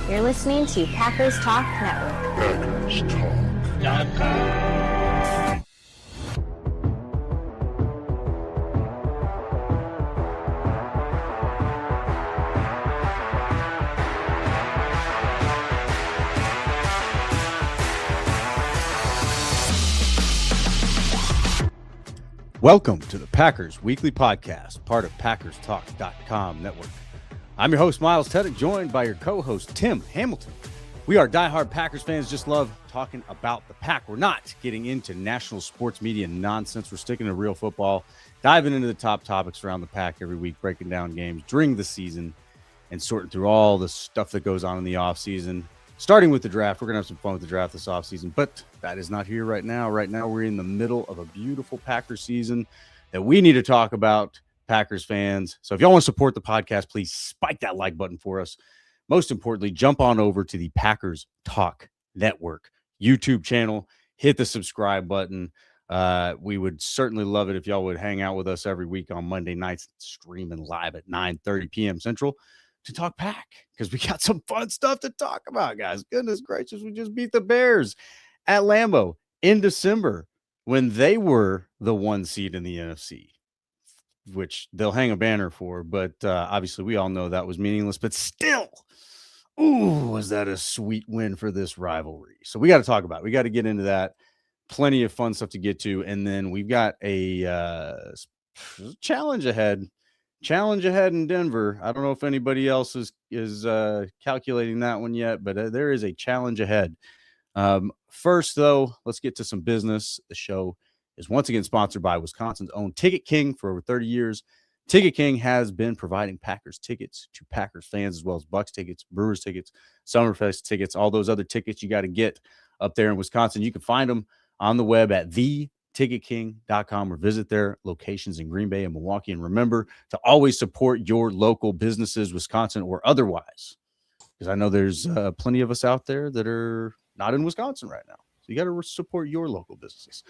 You're listening to Packers Talk Network. Packers Talk. Welcome to the Packers Weekly Podcast, part of PackersTalk.com network. I'm your host, Miles Teddick, joined by your co-host, Tim Hamilton. We are diehard Packers fans, just love talking about the Pack. We're not getting into national sports media nonsense. We're sticking to real football, diving into the top topics around the Pack every week, breaking down games during the season, and sorting through all the stuff that goes on in the offseason. Starting with the draft, we're going to have some fun with the draft this offseason, but that is not here right now. Right now, we're in the middle of a beautiful Packers season that we need to talk about, Packers fans. So if y'all want to support the podcast, please spike that like button for us. Most importantly, jump on over to the Packers Talk Network YouTube channel. Hit the subscribe button. We would certainly love it if y'all would hang out with us every week on Monday nights, streaming live at 9:30 p.m. Central. To talk Pack, because we got some fun stuff to talk about, guys. Goodness gracious, we just beat the Bears at Lambeau in December when they were the 1 seed in the NFC, which they'll hang a banner for, but obviously we all know that was meaningless, but still, was that a sweet win for this rivalry. So we got to talk about it. We got to get into that. Plenty of fun stuff to get to, and then we've got a challenge ahead in Denver. I don't know if anybody else is calculating that one yet, but there is a challenge ahead. First, though, let's get to some business. The show is once again sponsored by Wisconsin's own Ticket King. For over 30 years, Ticket King has been providing Packers tickets to Packers fans, as well as Bucks tickets, Brewers tickets, Summerfest tickets, all those other tickets you got to get up there in Wisconsin. You can find them on the web at ticketking.com or visit their locations in Green Bay and Milwaukee. And remember to always support your local businesses, Wisconsin or otherwise, because I know there's plenty of us out there that are not in Wisconsin right now. So you got to support your local businesses.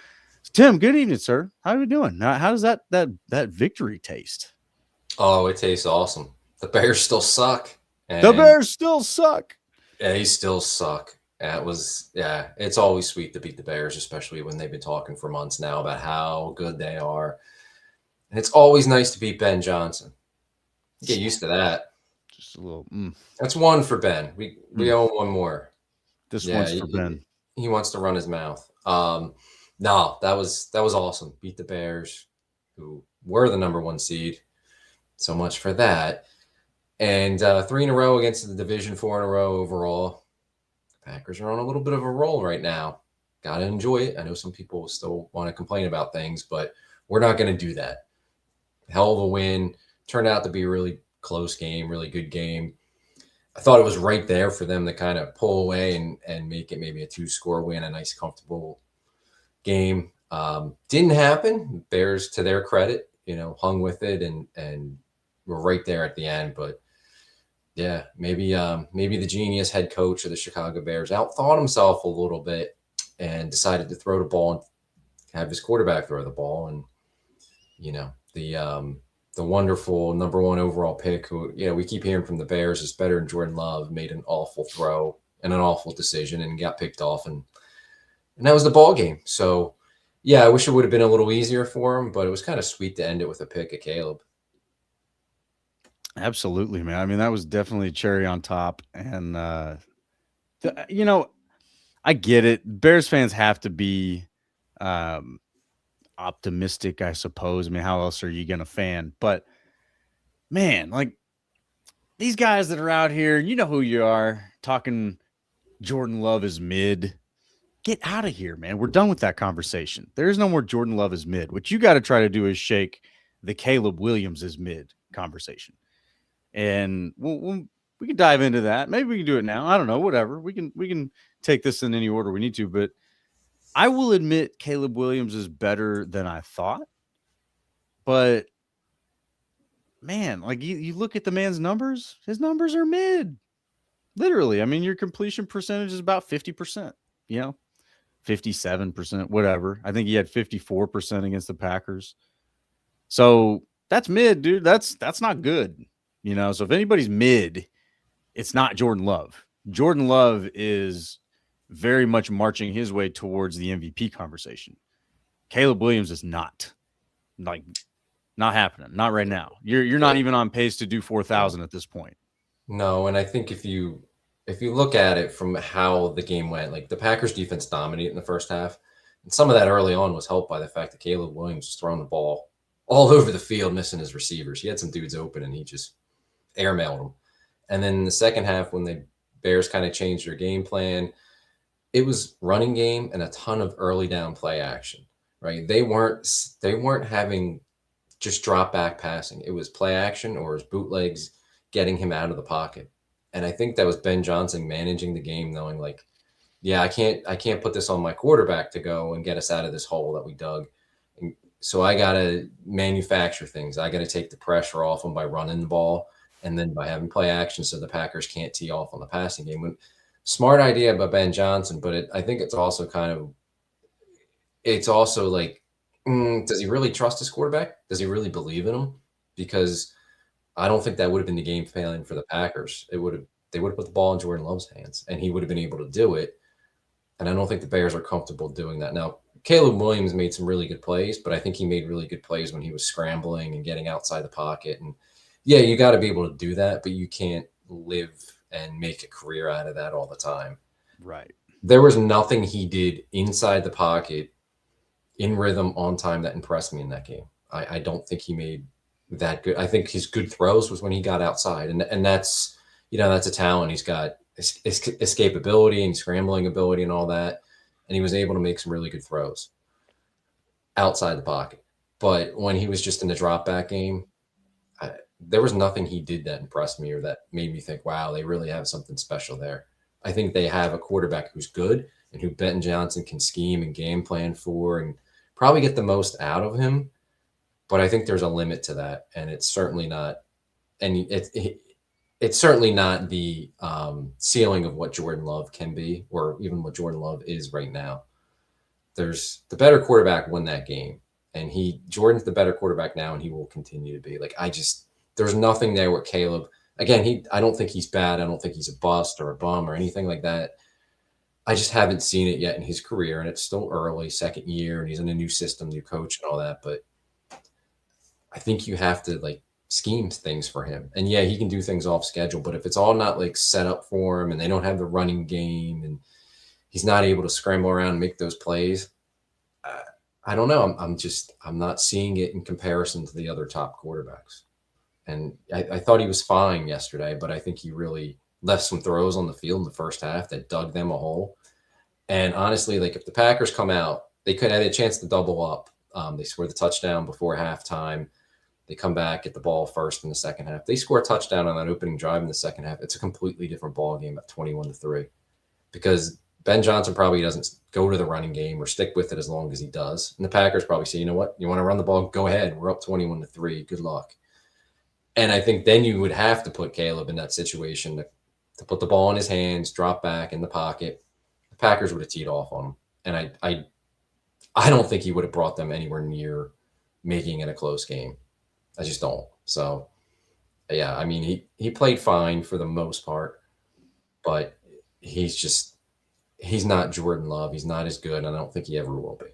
So Tim, good evening, sir. How are we doing? How does that victory taste? Oh, it tastes awesome. The Bears still suck. The Bears still suck. Yeah, they still suck. It's always sweet to beat the Bears, especially when they've been talking for months now about how good they are. And it's always nice to beat Ben Johnson. Get used to that. Just a little. That's one for Ben. We owe one more. This one's for Ben. He wants to run his mouth. No, that was awesome. Beat the Bears, who were the number 1 seed. So much for that. And 3 in a row against the division, 4 in a row overall. Packers are on a little bit of a roll right now. Got to enjoy it. I know some people still want to complain about things, but we're not going to do that. Hell of a win. Turned out to be a really close game, really good game. I thought it was right there for them to kind of pull away and make it maybe a 2-score win, a nice, comfortable game. Didn't happen. Bears, to their credit, hung with it and were right there at the end, but yeah, maybe the genius head coach of the Chicago Bears outthought himself a little bit and decided to throw the ball and have his quarterback throw the ball. And, the wonderful number 1 overall pick who, we keep hearing from the Bears is better than Jordan Love, made an awful throw and an awful decision and got picked off. And that was the ball game. So, yeah, I wish it would have been a little easier for him, but it was kind of sweet to end it with a pick of Caleb. Absolutely, man. I mean, that was definitely a cherry on top. And, I get it. Bears fans have to be optimistic, I suppose. I mean, how else are you going to fan? But, man, like, these guys that are out here, you know who you are, talking Jordan Love is mid. Get out of here, man. We're done with that conversation. There's no more Jordan Love is mid. What you got to try to do is shake the Caleb Williams is mid conversation. And we can dive into that. Maybe we can do it now. I don't know. Whatever. We can take this in any order we need to. But I will admit Caleb Williams is better than I thought. But, man, like you look at the man's numbers. His numbers are mid. Literally. I mean, your completion percentage is about 50%. 57%, whatever. I think he had 54% against the Packers. So that's mid, dude. That's not good. So if anybody's mid, it's not Jordan Love. Jordan Love is very much marching his way towards the MVP conversation. Caleb Williams is not. Like, not happening. Not right now. You're not even on pace to do 4,000 at this point. No, and I think if you look at it from how the game went, like the Packers defense dominated in the first half, and some of that early on was helped by the fact that Caleb Williams was throwing the ball all over the field, missing his receivers. He had some dudes open and he just airmailed them. And then in the second half, when the Bears kind of changed their game plan, it was running game and a ton of early down play action, right? They weren't having just drop back passing. It was play action or his bootlegs getting him out of the pocket. And I think that was Ben Johnson managing the game, knowing like, yeah, I can't put this on my quarterback to go and get us out of this hole that we dug. And so I got to manufacture things. I got to take the pressure off them by running the ball and then by having play action so the Packers can't tee off on the passing game. Smart idea by Ben Johnson, but I think it's also like, does he really trust his quarterback? Does he really believe in him? Because I don't think that would have been the game plan for the Packers. They would have put the ball in Jordan Love's hands, and he would have been able to do it. And I don't think the Bears are comfortable doing that. Now, Caleb Williams made some really good plays, but I think he made really good plays when he was scrambling and getting outside the pocket. And yeah, you got to be able to do that, but you can't live and make a career out of that all the time. Right. There was nothing he did inside the pocket in rhythm on time that impressed me in that game. I don't think he made that good. I think his good throws was when he got outside, and that's a talent. He's got escapability and scrambling ability and all that, and he was able to make some really good throws outside the pocket. But when he was just in the drop back game, there was nothing he did that impressed me or that made me think, wow, they really have something special there. I think they have a quarterback who's good and who Ben Johnson can scheme and game plan for and probably get the most out of him. But I think there's a limit to that, and it's certainly not. And it's certainly not the ceiling of what Jordan Love can be, or even what Jordan Love is right now. There's the better quarterback won that game, and Jordan's the better quarterback now, and he will continue to be. Like there's nothing there with Caleb. Again, I don't think he's bad. I don't think he's a bust or a bum or anything like that. I just haven't seen it yet in his career, and it's still early, second year, and he's in a new system, new coach, and all that. But I think you have to like scheme things for him. And yeah, he can do things off schedule, but if it's all not like set up for him and they don't have the running game and he's not able to scramble around and make those plays, I don't know. I'm not seeing it in comparison to the other top quarterbacks. And I thought he was fine yesterday, but I think he really left some throws on the field in the first half that dug them a hole. And honestly, like if the Packers come out, they could have a chance to double up. They scored the touchdown before halftime. They come back, get the ball first in the second half. They score a touchdown on that opening drive in the second half. It's a completely different ball game at 21-3 because Ben Johnson probably doesn't go to the running game or stick with it as long as he does. And the Packers probably say, you know what? You want to run the ball? Go ahead. We're up 21-3. Good luck. And I think then you would have to put Caleb in that situation to put the ball in his hands, drop back in the pocket. The Packers would have teed off on him. And I don't think he would have brought them anywhere near making it a close game. I just don't. So, yeah, I mean, he played fine for the most part, but he's not Jordan Love. He's not as good, and I don't think he ever will be.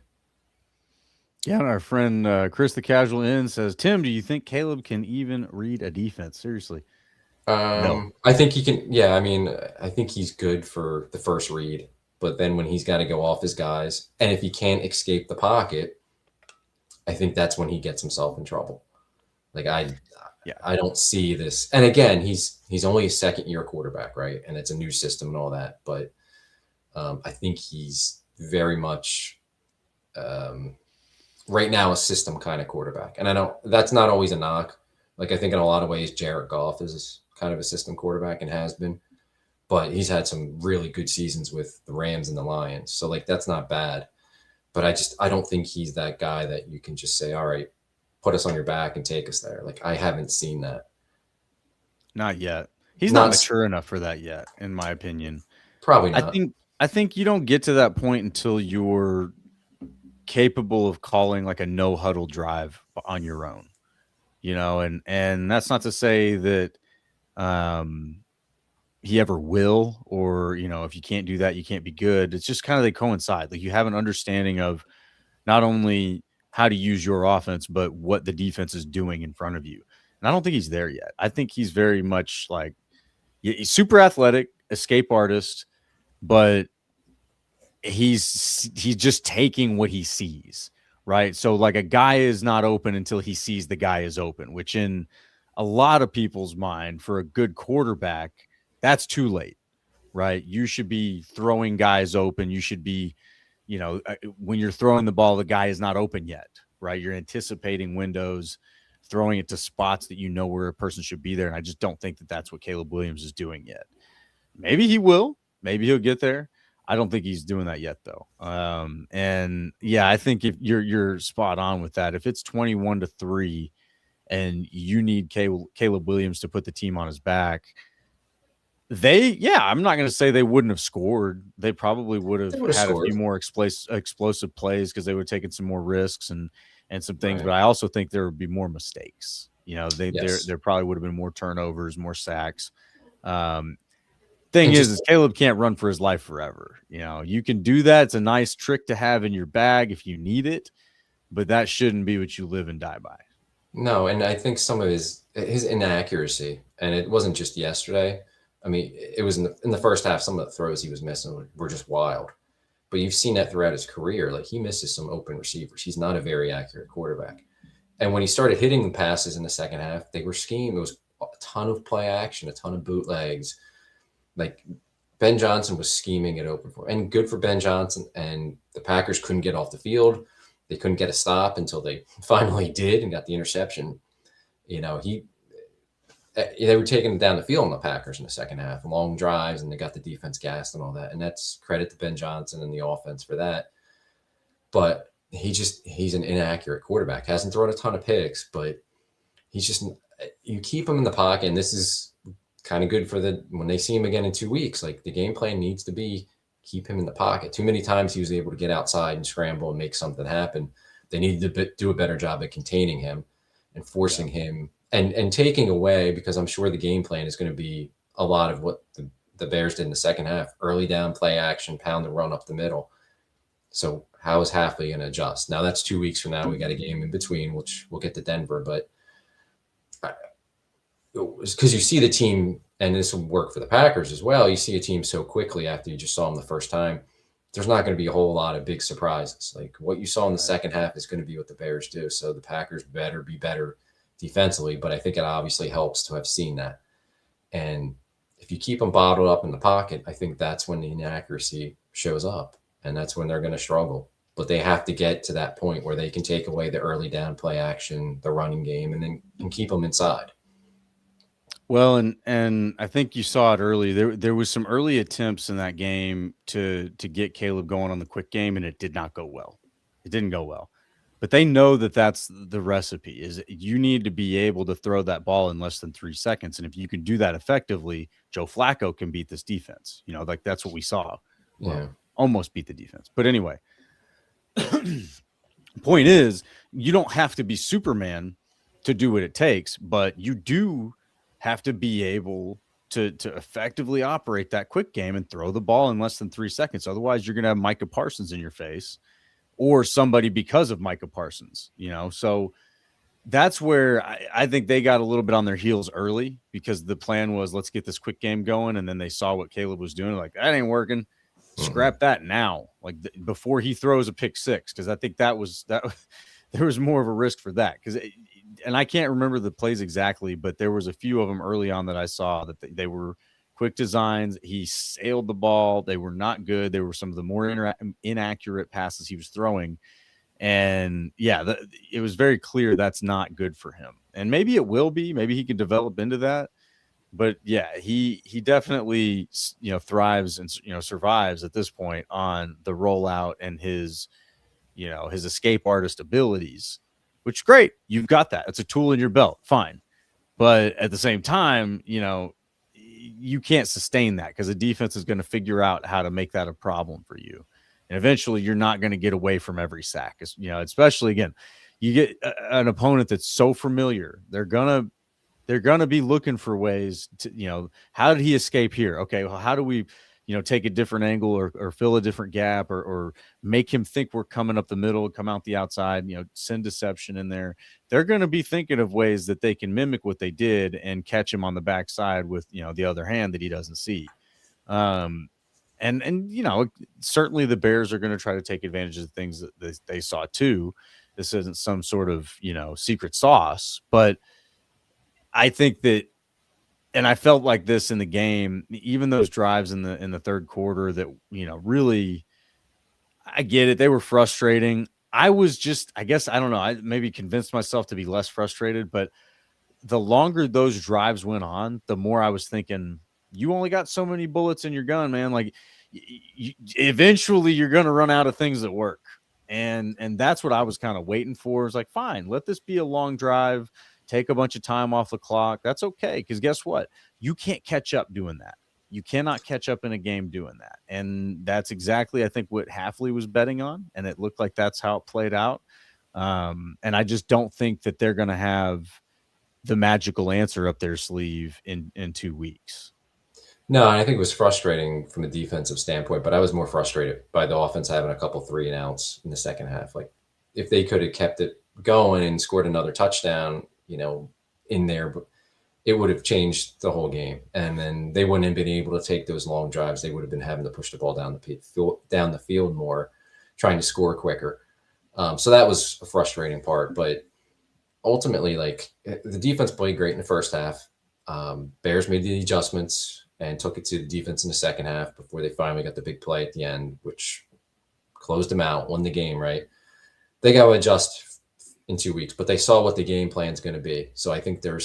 Yeah, and our friend Chris the Casual Inn says, Tim, do you think Caleb can even read a defense? Seriously. No. I think he can. Yeah, I mean, I think he's good for the first read, but then when he's got to go off his guys, and if he can't escape the pocket, I think that's when he gets himself in trouble. Like I don't see this. And again, he's only a second-year quarterback, right? And it's a new system and all that. But I think he's very much right now a system kind of quarterback. And I know that's not always a knock. Like I think in a lot of ways, Jared Goff is kind of a system quarterback and has been. But he's had some really good seasons with the Rams and the Lions. So like that's not bad. But I don't think he's that guy that you can just say, all right, put us on your back and take us there. Like I haven't seen that. Not yet. He's not mature enough for that yet, in my opinion. Probably not. I think you don't get to that point until you're capable of calling like a no huddle drive on your own, you know, and that's not to say that, he ever will, or, if you can't do that, you can't be good. It's just kind of, they coincide. Like, you have an understanding of not only how to use your offense, but what the defense is doing in front of you. And I don't think he's there yet. I think he's very much like, he's super athletic, escape artist, but he's just taking what he sees, right? So like, a guy is not open until he sees the guy is open, which in a lot of people's mind, for a good quarterback, that's too late, right? You should be throwing guys open. You should be, when you're throwing the ball, the guy is not open yet, right? You're anticipating windows, throwing it to spots that where a person should be there. And I just don't think that that's what Caleb Williams is doing yet. Maybe he will. Maybe he'll get there. I don't think he's doing that yet, though. And yeah, I think if you're spot on with that. If it's 21-3 and you need Caleb Williams to put the team on his back, I'm not going to say they wouldn't have scored. They probably would have had a few more explosive plays because they would have taken some more risks and some things. Right. But I also think there would be more mistakes. There probably would have been more turnovers, more sacks. Thing is Caleb can't run for his life forever. You can do that. It's a nice trick to have in your bag if you need it, but that shouldn't be what you live and die by. No, and I think some of his inaccuracy, and it wasn't just yesterday. I mean, it was in the first half. Some of the throws he was missing were just wild. But you've seen that throughout his career. Like, he misses some open receivers. He's not a very accurate quarterback. And when he started hitting the passes in the second half, they were schemed. It was a ton of play action, a ton of bootlegs. Like, Ben Johnson was scheming it open for, and good for Ben Johnson. And the Packers couldn't get off the field. They couldn't get a stop until they finally did and got the interception. They were taking it down the field on the Packers in the second half, long drives, and they got the defense gassed and all that. And that's credit to Ben Johnson and the offense for that. But he's an inaccurate quarterback. Hasn't thrown a ton of picks, but you keep him in the pocket. And this is kind of good for when they see him again in 2 weeks. Like, the game plan needs to be keep him in the pocket. Too many times he was able to get outside and scramble and make something happen. They needed to do a better job at containing him and forcing him and taking away, because I'm sure the game plan is going to be a lot of what the Bears did in the second half. Early down, play action, pound the run up the middle. So how is Hafley going to adjust? Now, that's 2 weeks from now. We got a game in between, which we'll get to Denver. But because you see the team, and this will work for the Packers as well, you see a team so quickly after you just saw them the first time, there's not going to be a whole lot of big surprises. Like, what you saw in the second half is going to be what the Bears do. So the Packers better be better defensively, but I think it obviously helps to have seen that. And if you keep them bottled up in the pocket, I think that's when the inaccuracy shows up, and that's when they're going to struggle. But they have to get to that point where they can take away the early down play action, the running game, and keep them inside. Well, and I think you saw it early. There was some early attempts in that game to get Caleb going on the quick game, and it did not go well. It didn't go well. But they know that that's the recipe, is you need to be able to throw that ball in less than 3 seconds. And if you can do that effectively, Joe Flacco can beat this defense. Like, that's what we saw. Yeah. Almost beat the defense. But anyway, point is, you don't have to be Superman to do what it takes, but you do have to be able to effectively operate that quick game and throw the ball in less than 3 seconds. Otherwise, you're going to have Micah Parsons in your face, or somebody because of Micah Parsons, So that's where I think they got a little bit on their heels early, because the plan was, let's get this quick game going. And then they saw what Caleb was doing. Like, that ain't working. Scrap that now. Like, before he throws a pick six. Cause I think that there was more of a risk for that. And I can't remember the plays exactly, but there was a few of them early on that I saw that they were quick designs. He sailed the ball. They were not good. They were some of the more inaccurate passes he was throwing. And yeah, it was very clear that's not good for him. And maybe it will be. Maybe he can develop into that. But yeah, he definitely thrives and survives at this point on the rollout and his escape artist abilities, which is great. You've got that. It's a tool in your belt. Fine. But at the same time, you can't sustain that, because the defense is going to figure out how to make that a problem for you. And eventually you're not going to get away from every sack. Especially, again, you get an opponent that's so familiar. They're going to they're going to be looking for ways to, how did he escape here? Okay, well, how do we, take a different angle or fill a different gap or make him think we're coming up the middle, come out the outside, send deception in there. They're going to be thinking of ways that they can mimic what they did and catch him on the backside with, the other hand that he doesn't see. And certainly the Bears are going to try to take advantage of the things that they saw too. This isn't some sort of, secret sauce, but I think that, and I felt like this in the game, even those drives in the third quarter that, really, I get it. They were frustrating. I was just, I guess, I don't know. I maybe convinced myself to be less frustrated, but the longer those drives went on, the more I was thinking, you only got so many bullets in your gun, man. Like eventually you're going to run out of things that work. And that's what I was kind of waiting for. It's like, fine, let this be a long drive. Take a bunch of time off the clock. That's okay. Because guess what? You can't catch up doing that. You cannot catch up in a game doing that. And that's exactly, I think, what Halfley was betting on. And it looked like that's how it played out. And I just don't think that they're going to have the magical answer up their sleeve in 2 weeks. No, I think it was frustrating from a defensive standpoint, but I was more frustrated by the offense having a couple 3 and outs in the second half. Like if they could have kept it going and scored another touchdown, in there, but it would have changed the whole game. And then they wouldn't have been able to take those long drives. They would have been having to push the ball down the field more, trying to score quicker. So that was a frustrating part. But ultimately, like the defense played great in the first half. Bears made the adjustments and took it to the defense in the second half before they finally got the big play at the end, which closed them out, won the game, right? They got to adjust in 2 weeks, but they saw what the game plan is going to be. So I think that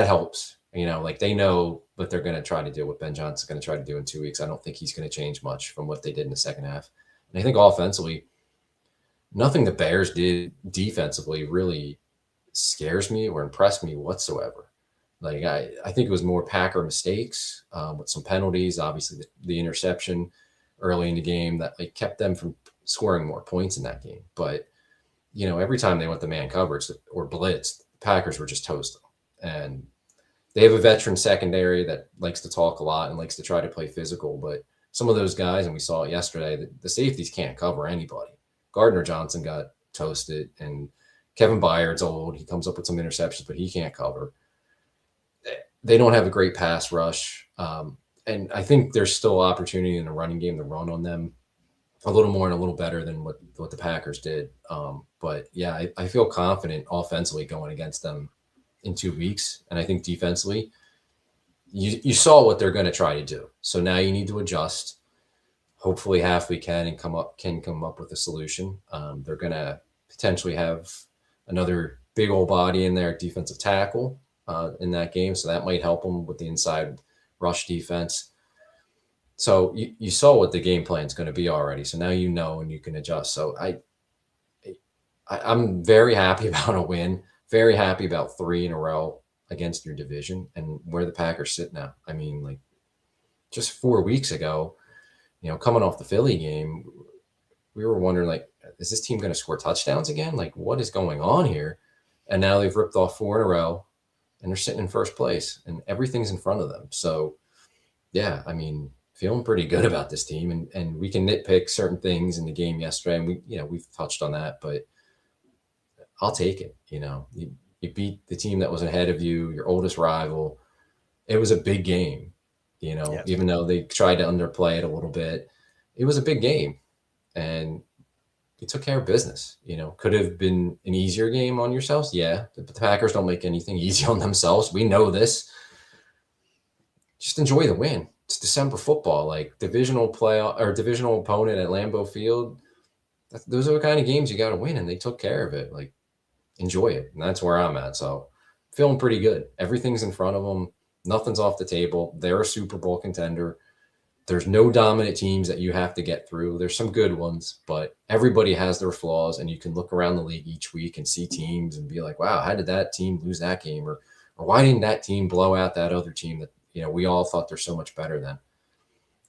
helps, like they know what they're going to try to do, what Ben Johnson's going to try to do in 2 weeks. I don't think he's going to change much from what they did in the second half. And I think offensively, nothing the Bears did defensively really scares me or impressed me whatsoever. Like I think it was more Packer mistakes with some penalties, obviously the interception early in the game that like kept them from scoring more points in that game. But every time they went to man coverage or blitz, the Packers were just toasting. And they have a veteran secondary that likes to talk a lot and likes to try to play physical. But some of those guys, and we saw it yesterday, the safeties can't cover anybody. Gardner Johnson got toasted, and Kevin Byard's old. He comes up with some interceptions, but he can't cover. They don't have a great pass rush. And I think there's still opportunity in the running game to run on them a little more and a little better than what the Packers did. But yeah, I feel confident offensively going against them in 2 weeks. And I think defensively, you saw what they're going to try to do. So now you need to adjust. Hopefully Halfley can come up with a solution. They're going to potentially have another big old body in there at defensive tackle in that game. So that might help them with the inside rush defense. So you saw what the game plan is going to be already. So now and you can adjust. So I'm very happy about a win, very happy about 3 in a row against your division and where the Packers sit now. I mean, like just 4 weeks ago, coming off the Philly game, we were wondering, like, is this team going to score touchdowns again? Like, what is going on here? And now they've ripped off 4 in a row and they're sitting in first place and everything's in front of them. So, yeah, I mean, feeling pretty good about this team, and we can nitpick certain things in the game yesterday, and we've touched on that, but I'll take it. You beat the team that was ahead of you, your oldest rival. It was a big game, Yes. Even though they tried to underplay it a little bit, it was a big game, and you took care of business. Could have been an easier game on yourselves. Yeah, but the Packers don't make anything easy on themselves. We know this. Just enjoy the win. It's December football, like divisional playoff or divisional opponent at Lambeau Field. Those are the kind of games you got to win, and they took care of it. Like, enjoy it, and that's where I'm at. So, feeling pretty good. Everything's in front of them. Nothing's off the table. They're a Super Bowl contender. There's no dominant teams that you have to get through. There's some good ones, but everybody has their flaws, and you can look around the league each week and see teams and be like, wow, how did that team lose that game? Or why didn't that team blow out that other team that, we all thought they're so much better than?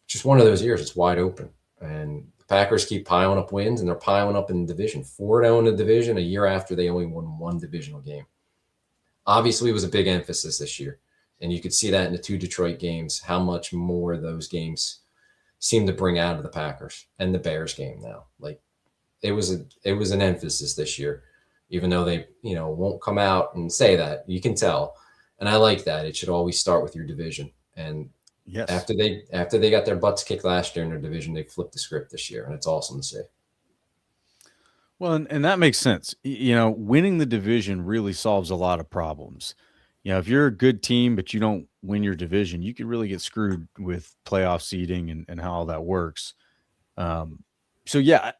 Just one of those years. It's wide open. And the Packers keep piling up wins, and they're piling up in the division. 4-0 in the division a year after they only won 1 divisional game. obviously was a big emphasis this year. And you could see that in the 2 Detroit games, how much more those games seem to bring out of the Packers and the Bears game now. Like it was an emphasis this year, even though they, won't come out and say that. You can tell. And I like that. It should always start with your division. And Yes. after they got their butts kicked last year in their division, they flipped the script this year, and it's awesome to see. Well, and that makes sense. Winning the division really solves a lot of problems. If you're a good team, but you don't win your division, you could really get screwed with playoff seeding and how all that works. So yeah,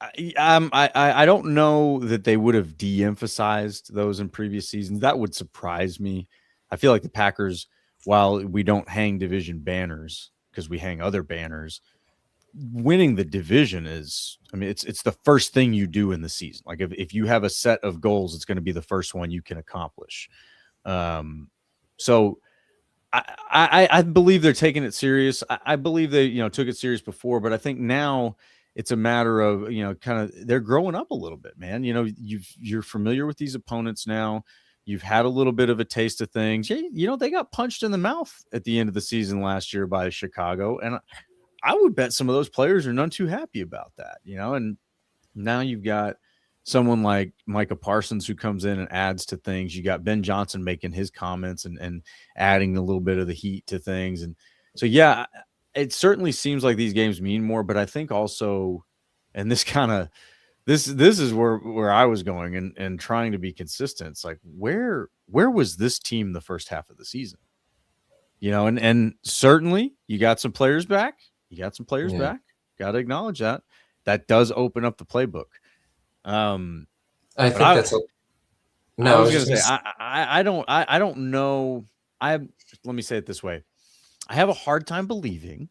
I don't know that they would have de-emphasized those in previous seasons. That would surprise me. I feel like the Packers, while we don't hang division banners because we hang other banners, winning the division is, it's the first thing you do in the season. Like if you have a set of goals, it's going to be the first one you can accomplish. So I believe they're taking it serious. I believe they, took it serious before, but I think now it's a matter of, kind of they're growing up a little bit, man. You're familiar with these opponents now. You've had a little bit of a taste of things. They got punched in the mouth at the end of the season last year by Chicago. And I would bet some of those players are none too happy about that, and now you've got someone like Micah Parsons who comes in and adds to things. You got Ben Johnson making his comments and adding a little bit of the heat to things. And so, yeah, it certainly seems like these games mean more, but I think also, and this is where I was going and trying to be consistent. It's like, where was this team the first half of the season? And certainly you got some players back. Got to acknowledge that. That does open up the playbook. I think that's no. I was going to say I don't know. Let me say it this way. I have a hard time believing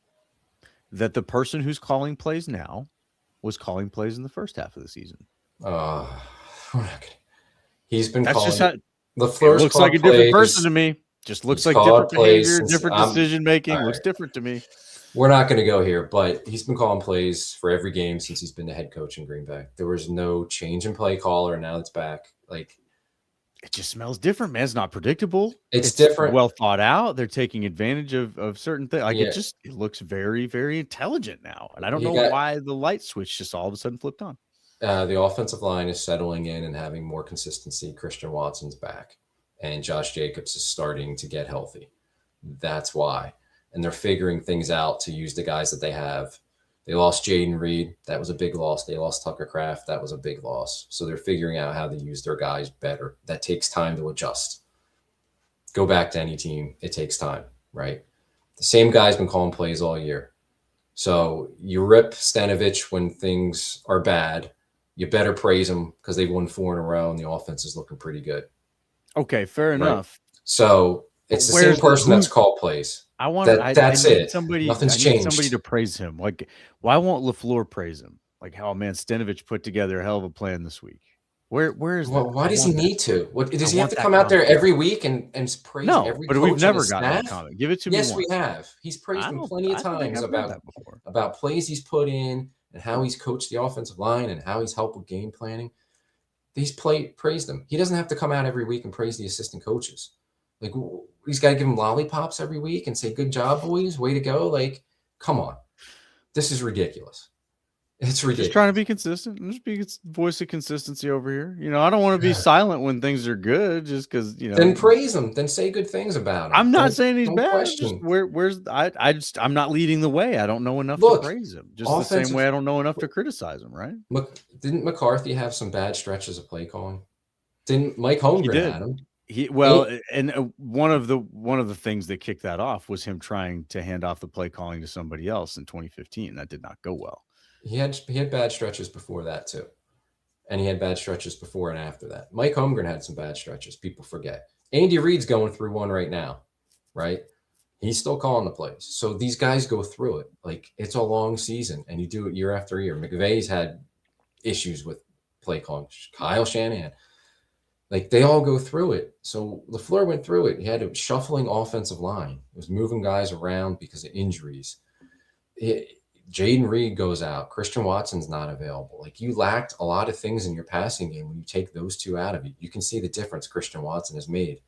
that the person who's calling plays now was calling plays in the first half of the season. We're not gonna. He's been That's calling. Just how, LaFleur looks like a different person to me. Just looks like different behavior, different decision making. Looks different to me. We're not going to go here, but he's been calling plays for every game since he's been the head coach in Green Bay. There was no change in play caller, and now it's back. Like, it just smells different, man. It's not predictable. It's different. Well thought out. They're taking advantage of certain things. Like it looks very, very intelligent now. And I don't know why the light switch just all of a sudden flipped on. The offensive line is settling in and having more consistency. Christian Watson's back, and Josh Jacobs is starting to get healthy. That's why. And they're figuring things out to use the guys that they have. They lost Jaden Reed. That was a big loss. They lost Tucker Kraft. That was a big loss. So they're figuring out how to use their guys better. That takes time to adjust. Go back to any team. It takes time, right? The same guy's been calling plays all year. So you rip Stanovich when things are bad. You better praise him because they've won 4 in a row and the offense is looking pretty good. Okay, fair enough. So it's the same person that's called plays. That's it. Nothing's changed. Somebody to praise him. Like, why won't LaFleur praise him? Like, oh man, Stanovich put together a hell of a plan this week. Where is that? Why does he need to? Does he have to come out there every week and praise every coach? But we've never gotten that comment. Give it to me. Yes, we have. He's praised him plenty of times about plays he's put in and how he's coached the offensive line and how he's helped with game planning. He's praised them. He doesn't have to come out every week and praise the assistant coaches. Like, he's got to give them lollipops every week and say, "Good job, boys. Way to go." Like, come on. This is ridiculous. It's ridiculous. Just trying to be consistent. Just be voice of consistency over here. I don't want to be silent when things are good just because, Then praise him. Then say good things about him. I'm not saying he's bad. Just I'm not leading the way. I don't know enough to praise him. Just the same way I don't know enough to criticize him, right? Didn't McCarthy have some bad stretches of play calling? Didn't Mike Holmgren had him? One of the things that kicked that off was him trying to hand off the play calling to somebody else in 2015. That did not go well. He had bad stretches before that too, and he had bad stretches before and after that. Mike Holmgren had some bad stretches. People forget. Andy Reid's going through one right now, right? He's still calling the plays. So these guys go through it. Like, it's a long season, and you do it year after year. McVay's had issues with play calling. Kyle Shanahan. Like, they all go through it. So LaFleur went through it. He had a shuffling offensive line. It was moving guys around because of injuries. Jaden Reed goes out. Christian Watson's not available. Like, you lacked a lot of things in your passing game. When you take those two out of it, you can see the difference Christian Watson has made.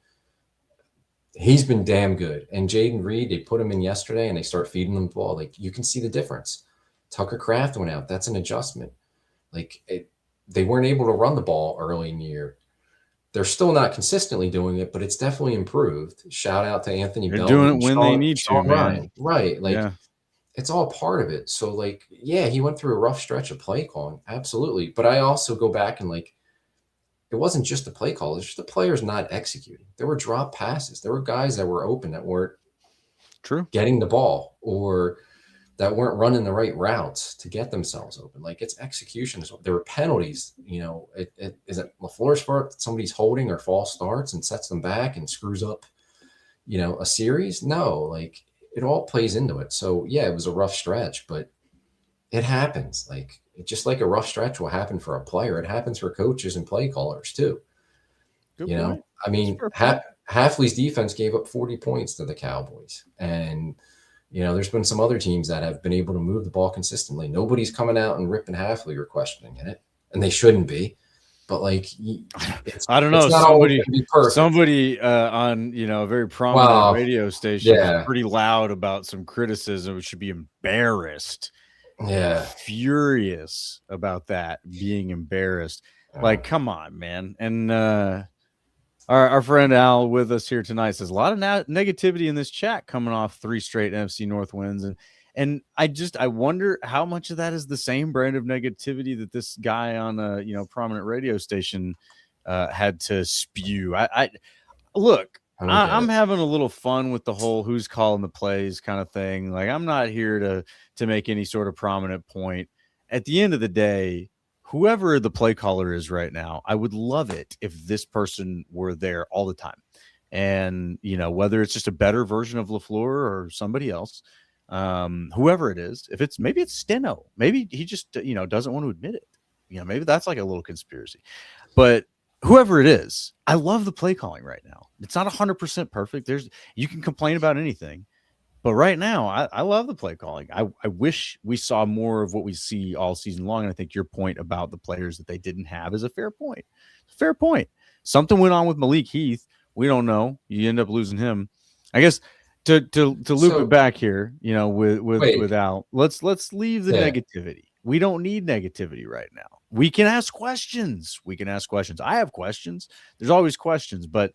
He's been damn good. And Jaden Reed, they put him in yesterday and they start feeding him the ball. Like, you can see the difference. Tucker Kraft went out. That's an adjustment. Like, they weren't able to run the ball early in the year. They're still not consistently doing it, but it's definitely improved. Shout out to Anthony Bell. They're doing it when they need to, man. Right. Like, it's all part of it. So, like, yeah, he went through a rough stretch of play calling. Absolutely. But I also go back and, like, it wasn't just the play call. It's just the players not executing. There were drop passes. There were guys that were open that weren't getting the ball, or that weren't running the right routes to get themselves open. Like, it's execution. There were penalties. You know, is it LaFleur's fault that somebody's holding or false starts and sets them back and screws up, you know, a series? No, like, it all plays into it. So, yeah, it was a rough stretch, but it happens. Like, just like a rough stretch will happen for a player, it happens for coaches and play callers too. Good you point. Know, I mean, Hafley's defense gave up 40 points to the Cowboys. And, you know, there's been some other teams that have been able to move the ball consistently. Nobody's coming out and ripping Hafley or questioning it, and they shouldn't be. But, like, I don't know. Somebody on, you know, a very prominent radio station was pretty loud about some criticism. It should be embarrassed. Yeah. Furious about that, being embarrassed. Like, come on, man. And our friend Al with us here tonight says a lot of negativity in this chat coming off 3 straight NFC North wins. And I wonder how much of that is the same brand of negativity that this guy on a, you know, prominent radio station had to spew. I'm having a little fun with the whole who's calling the plays kind of thing. Like, I'm not here to make any sort of prominent point. At the end of the day, whoever the play caller is right now, I would love it if this person were there all the time. And, you know, whether it's just a better version of LaFleur or somebody else, whoever it is, maybe it's Steno, maybe he just, you know, doesn't want to admit it. You know, maybe that's like a little conspiracy, but whoever it is, I love the play calling right now. It's not 100% perfect. You can complain about anything, but right now I love the play calling. I wish we saw more of what we see all season long. And I think your point about the players that they didn't have is a fair point. Fair point. Something went on with Malik Heath. We don't know. You end up losing him. I guess to loop it back here, you know, with Al, let's leave the negativity. We don't need negativity right now. We can ask questions. I have questions. There's always questions, but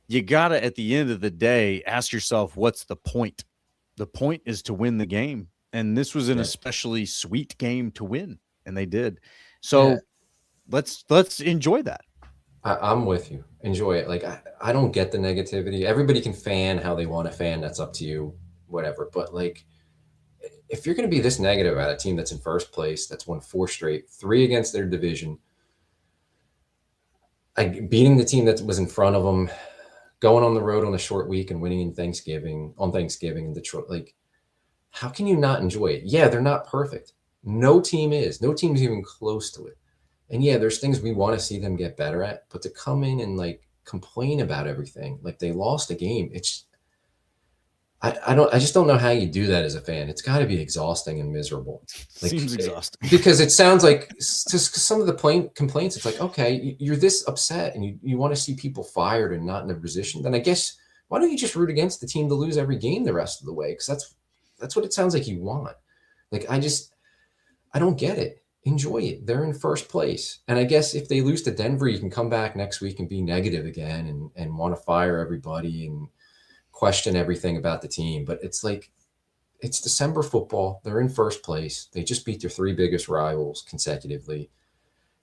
you gotta, at the end of the day, ask yourself, what's the point? The point is to win the game. And this was an especially sweet game to win. And they did. So let's enjoy that. I'm with you. Enjoy it. Like, I don't get the negativity. Everybody can fan how they want to fan. That's up to you, whatever. But, like, if you're going to be this negative about a team that's in first place, that's won 4 straight, 3 against their division, beating the team that was in front of them, going on the road on a short week and winning on Thanksgiving in Detroit, like, how can you not enjoy it? Yeah, they're not perfect. No team is. No team is even close to it. And yeah, there's things we want to see them get better at, but to come in and, like, complain about everything, like they lost a game, I just don't know how you do that as a fan. It's got to be exhausting and miserable. Like, seems exhausting because it sounds like just some of the complaints. It's like, okay, you're this upset and you want to see people fired and not in a position. Then I guess, why don't you just root against the team to lose every game the rest of the way? Because that's what it sounds like you want. Like, I don't get it. Enjoy it. They're in first place. And I guess if they lose to Denver, you can come back next week and be negative again and want to fire everybody and question everything about the team. But it's like, it's December football. They're in first place. They just beat their 3 biggest rivals consecutively.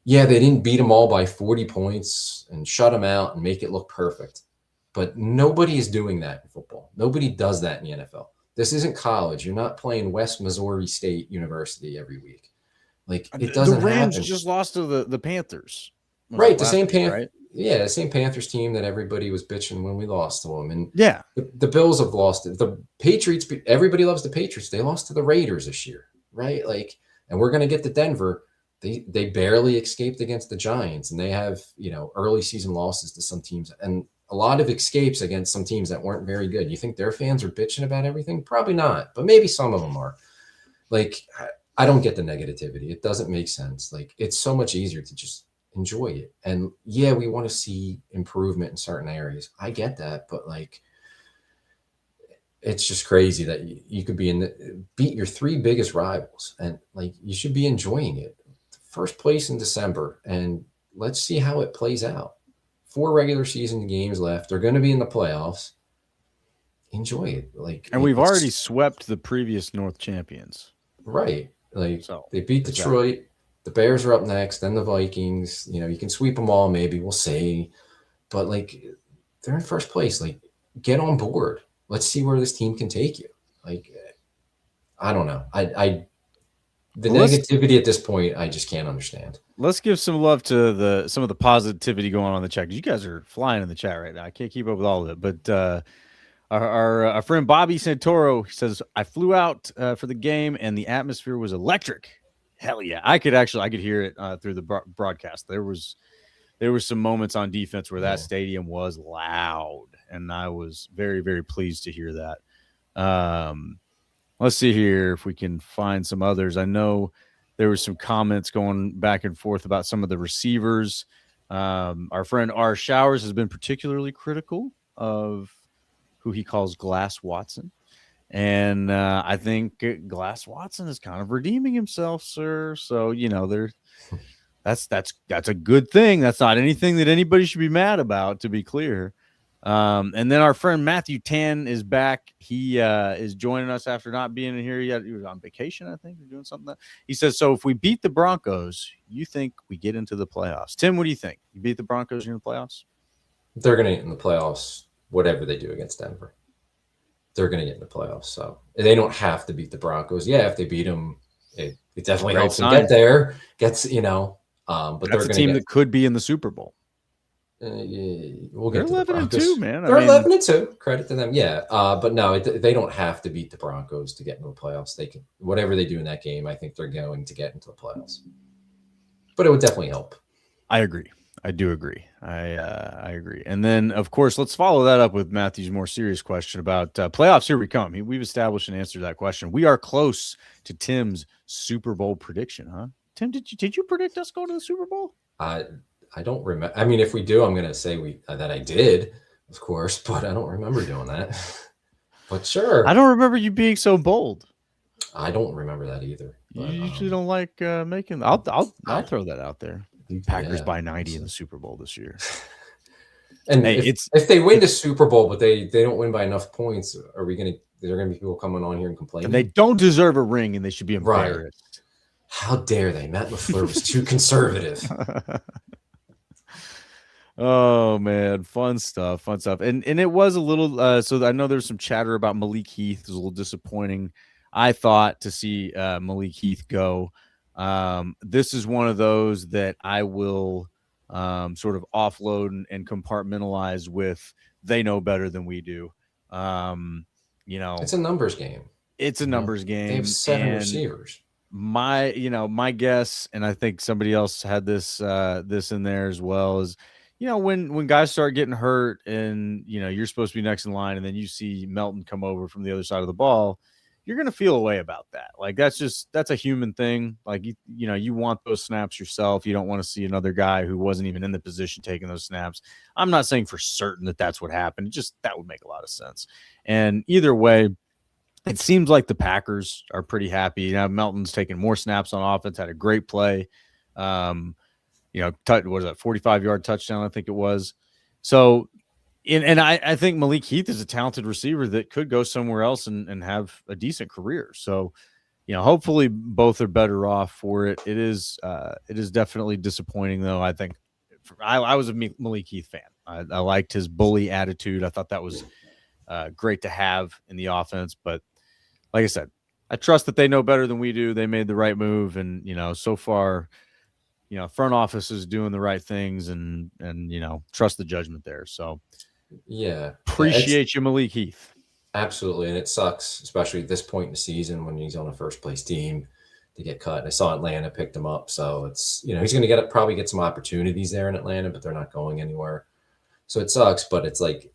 Yeah, they didn't beat them all by 40 points and shut them out and make it look perfect. But nobody is doing that in football. Nobody does that in the NFL. This isn't college. You're not playing West Missouri State University every week. Like, it doesn't happen. The Rams just lost to the Panthers. Right, the same Panthers. Right? Yeah, the same Panthers team that everybody was bitching when we lost to them. And yeah, the Bills have lost it. The Patriots, everybody loves the Patriots. They lost to the Raiders this year, right? Like, and we're going to get to Denver. They barely escaped against the Giants, and they have, you know, early season losses to some teams and a lot of escapes against some teams that weren't very good. You think their fans are bitching about everything? Probably not, but maybe some of them are. Like, I don't get the negativity. It doesn't make sense. Like, it's so much easier to just enjoy it. And yeah, we want to see improvement in certain areas. I get that, but like, it's just crazy that you could beat your 3 biggest rivals, and like, you should be enjoying it. First place in December, and let's see how it plays out. 4 regular season games left. They're going to be in the playoffs. Enjoy it. Like, and we've already swept the previous North champions. Right. Like, so they beat Detroit. The Bears are up next, then the Vikings. You know, you can sweep them all, maybe. We'll see. But like, they're in first place. Like, get on board. Let's see where this team can take you. Like, I don't know. The negativity at this point, I just can't understand. Let's give some love to some of the positivity going on in the chat. You guys are flying in the chat right now. I can't keep up with all of it. But our friend Bobby Santoro says, I flew out for the game and the atmosphere was electric. Hell yeah. I could hear it through the broadcast. There was some moments on defense where that stadium was loud, and I was very, very pleased to hear that. Let's see here if we can find some others. I know there was some comments going back and forth about some of the receivers. Our friend R. Showers has been particularly critical of who he calls Glass Watson. And I think Glass Watson is kind of redeeming himself, sir. So, you know, that's a good thing. That's not anything that anybody should be mad about, to be clear. And then our friend Matthew Tan is back. He is joining us after not being in here yet. He was on vacation, I think, or doing something. He says, so if we beat the Broncos, you think we get into the playoffs? Tim, what do you think? You beat the Broncos, you're in the playoffs? They're going to get in the playoffs, whatever they do against Denver. They're going to get in the playoffs. So they don't have to beat the Broncos. Yeah, if they beat them, it definitely helps them get there. But that's a team that could be in the Super Bowl. We'll get They're 11-2, man. They're 11-2. Credit to them. Yeah. But no, they don't have to beat the Broncos to get into the playoffs. They can, whatever they do in that game, I think they're going to get into the playoffs. But it would definitely help. I agree. I do agree. I agree. And then, of course, let's follow that up with Matthew's more serious question about playoffs. Here we come. We've established an answer to that question. We are close to Tim's Super Bowl prediction, huh? Tim, did you predict us going to the Super Bowl? I don't remember. I mean, if we do, I'm going to say that I did, of course, but I don't remember doing that. But sure. I don't remember you being so bold. I don't remember that either. But, you usually don't like making. I'll throw that out there. Packers by 90 in the Super Bowl this year. And hey, if they win the Super Bowl, but they don't win by enough points, are we going to? There are going to be people coming on here and complaining. And they don't deserve a ring, and they should be embarrassed. Right. How dare they? Matt LaFleur was too conservative. Oh man, fun stuff. And it was a little so I know there's some chatter about Malik Heath. It was a little disappointing, I thought, to see Malik Heath go. This is one of those that I will sort of offload and compartmentalize with they know better than we do. You know, it's a numbers game. It's a numbers game. They have 7 receivers. My guess, and I think somebody else had this in there as well, is when guys start getting hurt and you're supposed to be next in line, and then you see Melton come over from the other side of the ball, you're gonna feel a way about that. Like that's a human thing. Like you want those snaps yourself. You don't want to see another guy who wasn't even in the position taking those snaps. I'm not saying for certain that that's what happened. Just that would make a lot of sense. And either way, it seems like the Packers are pretty happy. Melton's taking more snaps on offense, had a great play. What was that 45-yard touchdown? I think it was. So, and I think Malik Heath is a talented receiver that could go somewhere else and have a decent career. So, hopefully both are better off for it. It is definitely disappointing though. I think I was a Malik Heath fan. I liked his bully attitude. I thought that was great to have in the offense, but like I said, I trust that they know better than we do. They made the right move, and so far, front office is doing the right things, and trust the judgment there. So, yeah, appreciate you, Malik Heath. Absolutely, and it sucks, especially at this point in the season when he's on a first place team to get cut. And I saw Atlanta picked him up, so it's he's going to probably get some opportunities there in Atlanta, but they're not going anywhere. So it sucks, but it's like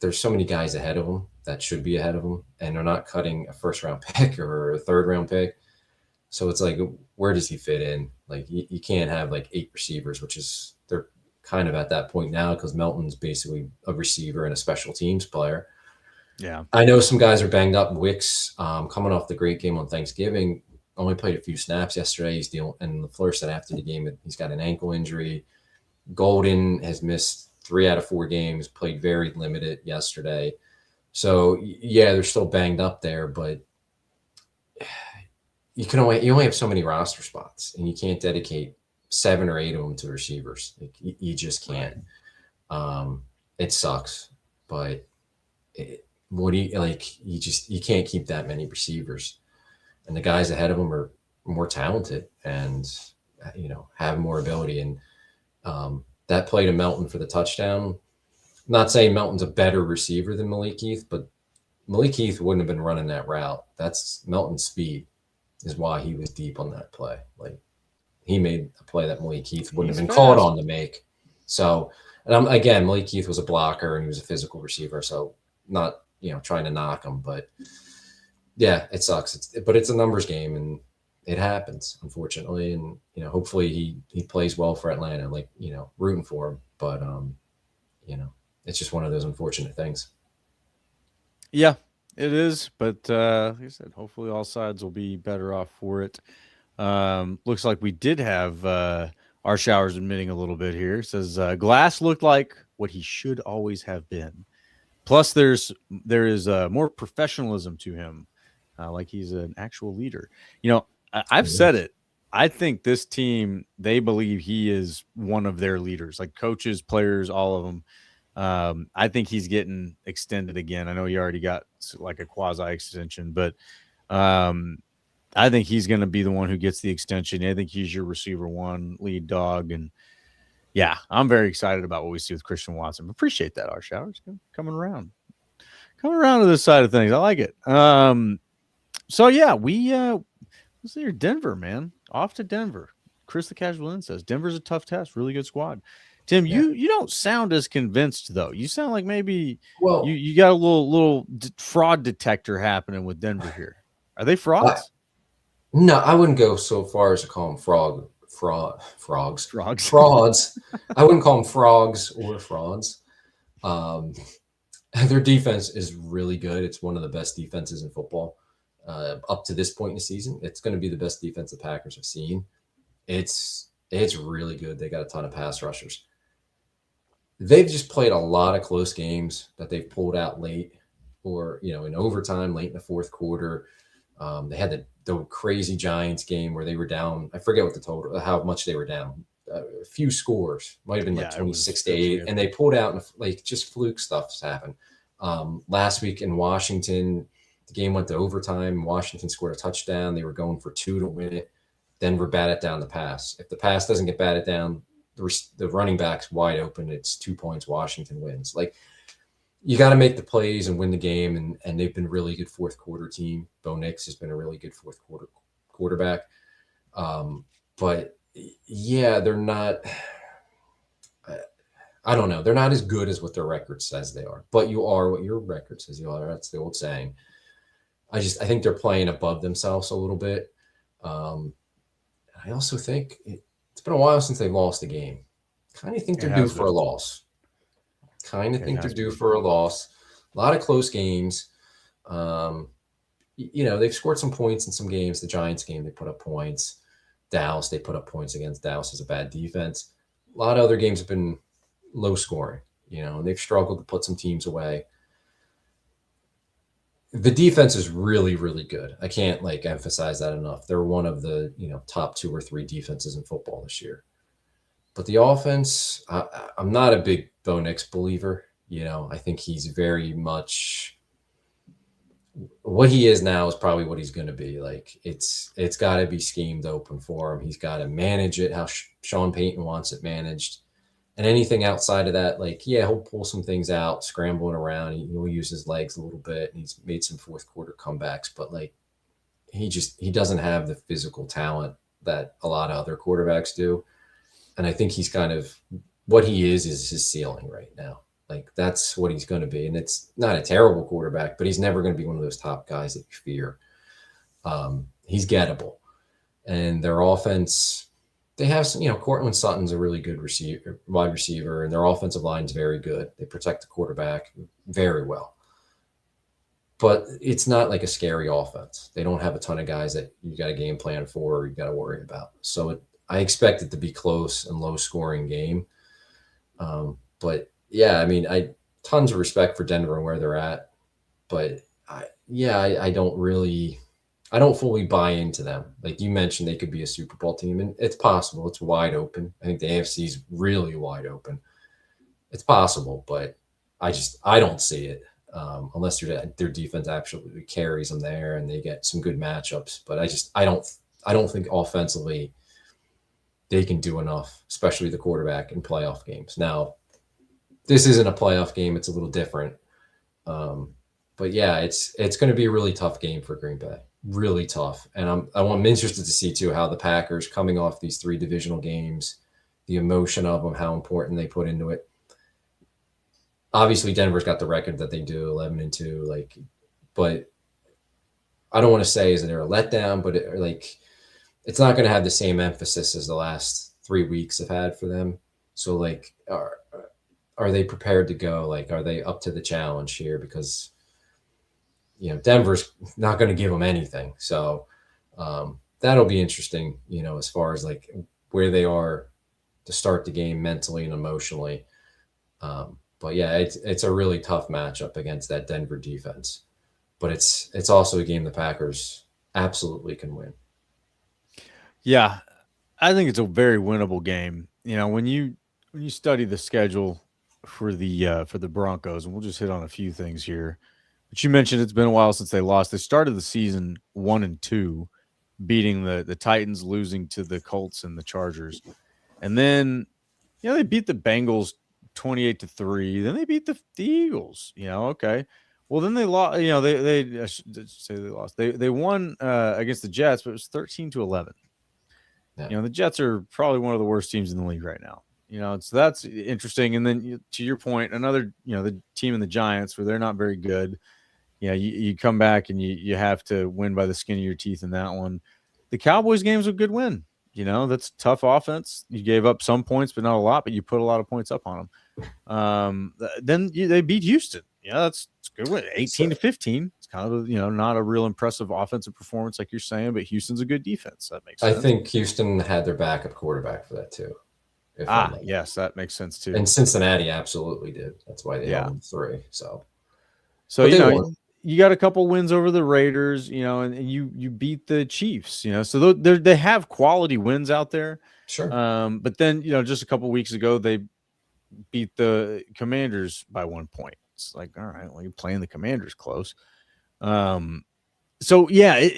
there's so many guys ahead of him that should be ahead of him, and they're not cutting a first-round pick or a third-round pick. So it's like, where does he fit in? Like, you can't have like 8 receivers, which is they're kind of at that point now because Melton's basically a receiver and a special teams player. Yeah. I know some guys are banged up. Wicks, coming off the great game on Thanksgiving, only played a few snaps yesterday. He's dealing, and LaFleur said after the game he's got an ankle injury. Golden has missed 3 out of 4 games, played very limited yesterday. So yeah, they're still banged up there, but you only have so many roster spots, and you can't dedicate 7 or 8 of them to receivers. Like, you just can't. It sucks, but you can't keep that many receivers, and the guys ahead of them are more talented and have more ability. And that play to Melton for the touchdown. I'm not saying Melton's a better receiver than Malik Heath, but Malik Heath wouldn't have been running that route. That's Melton's speed is why he was deep on that play. Like, he made a play that Malik Heath wouldn't have been called on to make. So, and again, Malik Heath was a blocker and he was a physical receiver. So, not trying to knock him, but yeah, it sucks. But it's a numbers game, and it happens, unfortunately. And hopefully he plays well for Atlanta. Like, rooting for him. But it's just one of those unfortunate things. Yeah, it is. But like I said, hopefully all sides will be better off for it. Looks like we did have our showers admitting a little bit here. It says Glass looked like what he should always have been. Plus, there is more professionalism to him, like he's an actual leader. I've said it. I think this team, they believe he is one of their leaders, like coaches, players, all of them. I think he's getting extended again. I know he already got like a quasi extension, but I think he's going to be the one who gets the extension. I think he's your receiver one lead dog. And yeah, I'm very excited about what we see with Christian Watson. Appreciate that, our showers coming around to this side of things. I like it. So yeah, we let's see here, Denver, man, off to Denver. Chris the Casual In says Denver's a tough test, really good squad. Tim, you don't sound as convinced though. You sound like maybe you got a little fraud detector happening with Denver here. Are they frauds? No, I wouldn't go so far as to call them frogs. Frauds. I wouldn't call them frogs or frauds. Their defense is really good. It's one of the best defenses in football up to this point in the season. It's going to be the best defense the Packers have seen. It's really good. They got a ton of pass rushers. They've just played a lot of close games that they've pulled out late or, in overtime, late in the fourth quarter. They had the crazy Giants game where they were down. I forget what the total, how much they were down. A few scores, might have been like 26-8, and they pulled out and like just fluke stuff's happened. Last week in Washington, the game went to overtime. Washington scored a touchdown. They were going for 2 to win it. Denver batted down the pass. If the pass doesn't get batted down, the running back's wide open. It's 2 points. Washington wins. Like, you got to make the plays and win the game, and they've been a really good fourth quarter team. Bo Nix has been a really good fourth quarter quarterback. But yeah, they're not. I don't know. They're not as good as what their record says they are. But you are what your record says you are. That's the old saying. I think they're playing above themselves a little bit. I also think it's been a while since they've lost a game. Kind of think they're due for a loss. A lot of close games. They've scored some points in some games. The Giants game, they put up points. Dallas, they put up points against Dallas as a bad defense. A lot of other games have been low scoring, and they've struggled to put some teams away. The defense is really, really good. I can't emphasize that enough. They're one of the, top 2 or 3 defenses in football this year. But the offense, I'm not a big Bo Nix believer. I think he's very much what he is now is probably what he's going to be. Like, it's got to be schemed open for him. He's got to manage it how Sean Payton wants it managed. And anything outside of that, he'll pull some things out, scrambling around. He'll use his legs a little bit, and he's made some fourth quarter comebacks. But he doesn't have the physical talent that a lot of other quarterbacks do. And I think he's kind of what he is his ceiling right now. Like that's what he's going to be. And it's not a terrible quarterback, but he's never going to be one of those top guys that you fear. He's gettable. And their offense, they have some, Cortland Sutton's a really good wide receiver, and their offensive line's very good. They protect the quarterback very well. But it's not like a scary offense. They don't have a ton of guys that you got a game plan for or you got to worry about. So I expect it to be close and low scoring game. But yeah, I mean, tons of respect for Denver and where they're at. But I don't fully buy into them. Like you mentioned, they could be a Super Bowl team, and it's possible. It's wide open. I think the AFC is really wide open. It's possible, but I don't see it. Unless their defense absolutely carries them there and they get some good matchups. But I don't think offensively they can do enough, especially the quarterback in playoff games. Now, this isn't a playoff game; it's a little different. But yeah, it's going to be a really tough game for Green Bay, really tough. And I'm interested to see too how the Packers, coming off these 3 divisional games, the emotion of them, how important they put into it. Obviously, Denver's got the record that they do, 11-2. But I don't want to say is that they're a letdown, but it's not going to have the same emphasis as the last 3 weeks have had for them. So, are they prepared to go? Are they up to the challenge here? Because Denver's not going to give them anything. So that'll be interesting. As far as where they are to start the game mentally and emotionally. But yeah, it's a really tough matchup against that Denver defense. But it's also a game the Packers absolutely can win. Yeah, I think it's a very winnable game. When you study the schedule for the Broncos, and we'll just hit on a few things here. But you mentioned it's been a while since they lost. They started the season 1-2, beating the Titans, losing to the Colts and the Chargers, and then they beat the Bengals 28-3. Then they beat the Eagles. Okay. Well, then they lost. I should say they lost. They won against the Jets, but it was 13-11. Yeah. The Jets are probably one of the worst teams in the league right now. So that's interesting. And then to your point, another the team in the Giants, where they're not very good. You come back and you have to win by the skin of your teeth in that one. The Cowboys game was a good win. That's tough offense. You gave up some points, but not a lot, but you put a lot of points up on them. Then they beat Houston. That's a good win. 18-15. It's kind of not a real impressive offensive performance like you're saying, but Houston's a good defense. That makes sense. I think Houston had their backup quarterback for that too. Yes, that makes sense too. And Cincinnati absolutely did. That's why they won 3. So you got a couple wins over the Raiders, and you beat the Chiefs, so they have quality wins out there. Sure. But then, just a couple weeks ago, they beat the Commanders by 1 point. It's like, all right, well, you're playing the Commanders close. So yeah,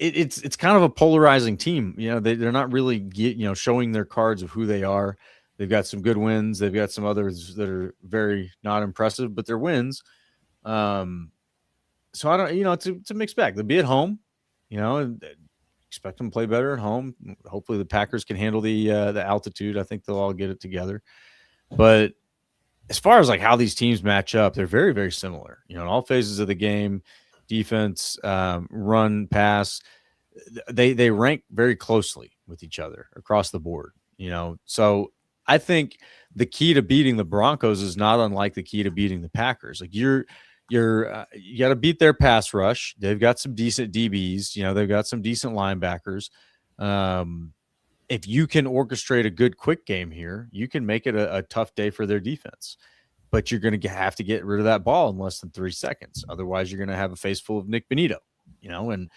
it's kind of a polarizing team. They're not really showing their cards of who they are. They've got some good wins. They've got some others that are very not impressive, but they're wins. So I don't, it's a mixed bag. They'll be at home, and expect them to play better at home. Hopefully the Packers can handle the altitude. I think they'll all get it together. But as far as how these teams match up, they're very, very similar. In all phases of the game, defense, run, pass, they rank very closely with each other across the board. So I think the key to beating the Broncos is not unlike the key to beating the Packers. You got to beat their pass rush. They've got some decent DBs. They've got some decent linebackers. If you can orchestrate a good quick game here, you can make it a tough day for their defense. But you're going to have to get rid of that ball in less than 3 seconds. Otherwise, you're going to have a face full of Nick Bonito. And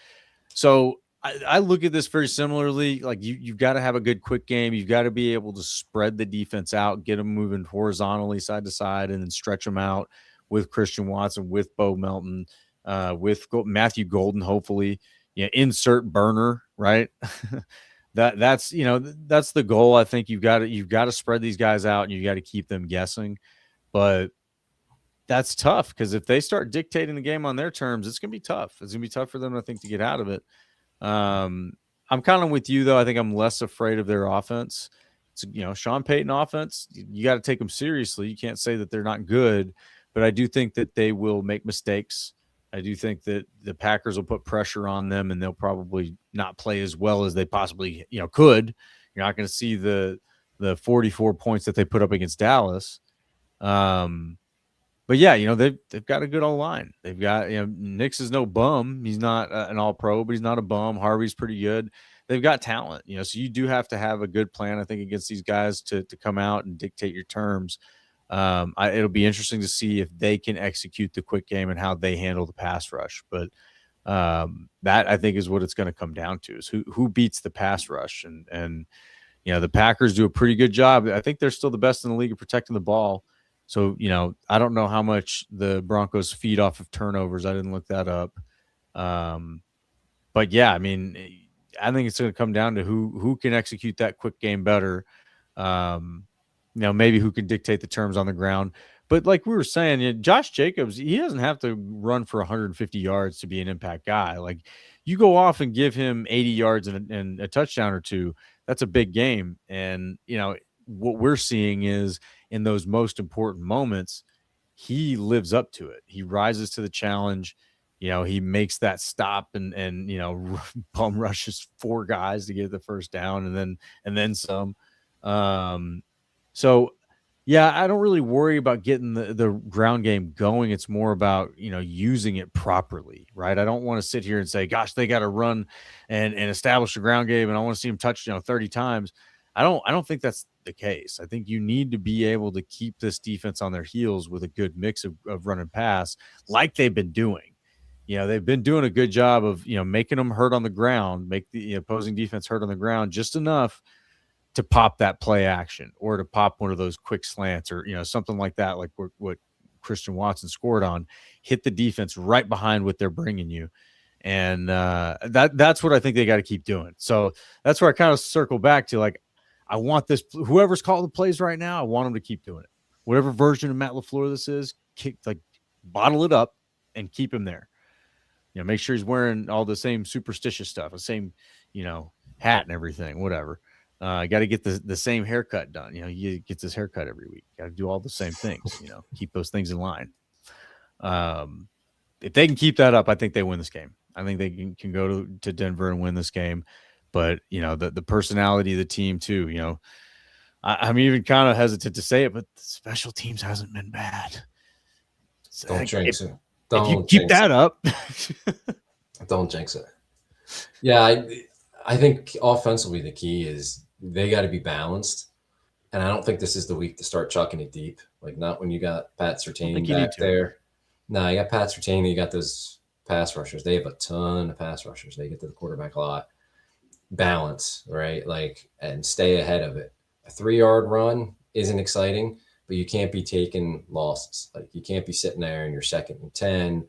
so I look at this very similarly. You've got to have a good quick game. You've got to be able to spread the defense out, get them moving horizontally side to side, and then stretch them out with Christian Watson, with Bo Melton, with Matthew Golden, hopefully. Insert burner, right? That's the goal. I think you've got to spread these guys out, and you got to keep them guessing. But that's tough, because if they start dictating the game on their terms, it's going to be tough. It's going to be tough for them, I think, to get out of it. I'm kind of with you, though. I think I'm less afraid of their offense It's, Sean Payton offense, you got to take them seriously. You can't say that they're not good, but I do think that they will make mistakes. I do think that the Packers will put pressure on them, and they'll probably not play as well as they possibly, could. You're not going to see the 44 points that they put up against Dallas. But yeah, they've got a good old line. They've got, Nix is no bum. He's not an all pro, but he's not a bum. Harvey's pretty good. They've got talent, so you do have to have a good plan, I think, against these guys to come out and dictate your terms. It'll be interesting to see if they can execute the quick game and how they handle the pass rush. But that, I think, is what it's going to come down to, is who beats the pass rush. And the Packers do a pretty good job. I think they're still the best in the league of protecting the ball. So, I don't know how much the Broncos feed off of turnovers. I didn't look that up. But yeah, I mean, I think it's going to come down to who can execute that quick game better. Maybe who can dictate the terms on the ground. But like we were saying, Josh Jacobs, he doesn't have to run for 150 yards to be an impact guy. Like, you go off and give him 80 yards and a touchdown or two, that's a big game. And, what we're seeing is, in those most important moments, he lives up to it. He rises to the challenge. He makes that stop and bum rushes 4 guys to get the first down and then some. So yeah, I don't really worry about getting the ground game going. It's more about, using it properly, right? I don't want to sit here and say, gosh, they got to run and establish a ground game, and I want to see them touch, 30 times. I don't think that's the case. I think you need to be able to keep this defense on their heels with a good mix of run and pass, like they've been doing. They've been doing a good job of, making them hurt on the ground, make the opposing defense hurt on the ground just enough to pop that play action, or to pop one of those quick slants, or, something like that, like what Christian Watson scored on, hit the defense right behind what they're bringing you. And that's what I think they got to keep doing. So that's where I kind of circle back to, like, I want this, whoever's calling the plays right now, I want them to keep doing it. Whatever version of Matt LaFleur this is, bottle it up and keep him there. Make sure he's wearing all the same superstitious stuff, the same, hat and everything, whatever. Got to get the same haircut done. He gets his haircut every week. Got to do all the same things, keep those things in line. If they can keep that up, I think they win this game. I think they can go to Denver and win this game. But, the personality of the team too, I'm even kind of hesitant to say it, but the special teams hasn't been bad. So don't jinx it. If you keep that up. Don't jinx it. Yeah, I think offensively the key is they got to be balanced. And I don't think this is the week to start chucking it deep. Like, not when you got Pat Surtain back there. No, you got Pat Surtain, you got those pass rushers. They have a ton of pass rushers. They get to the quarterback a lot. Balance, right? Like, and stay ahead of it. A 3-yard run isn't exciting, but you can't be taking losses. Like, you can't be sitting there and you're 2nd and 10,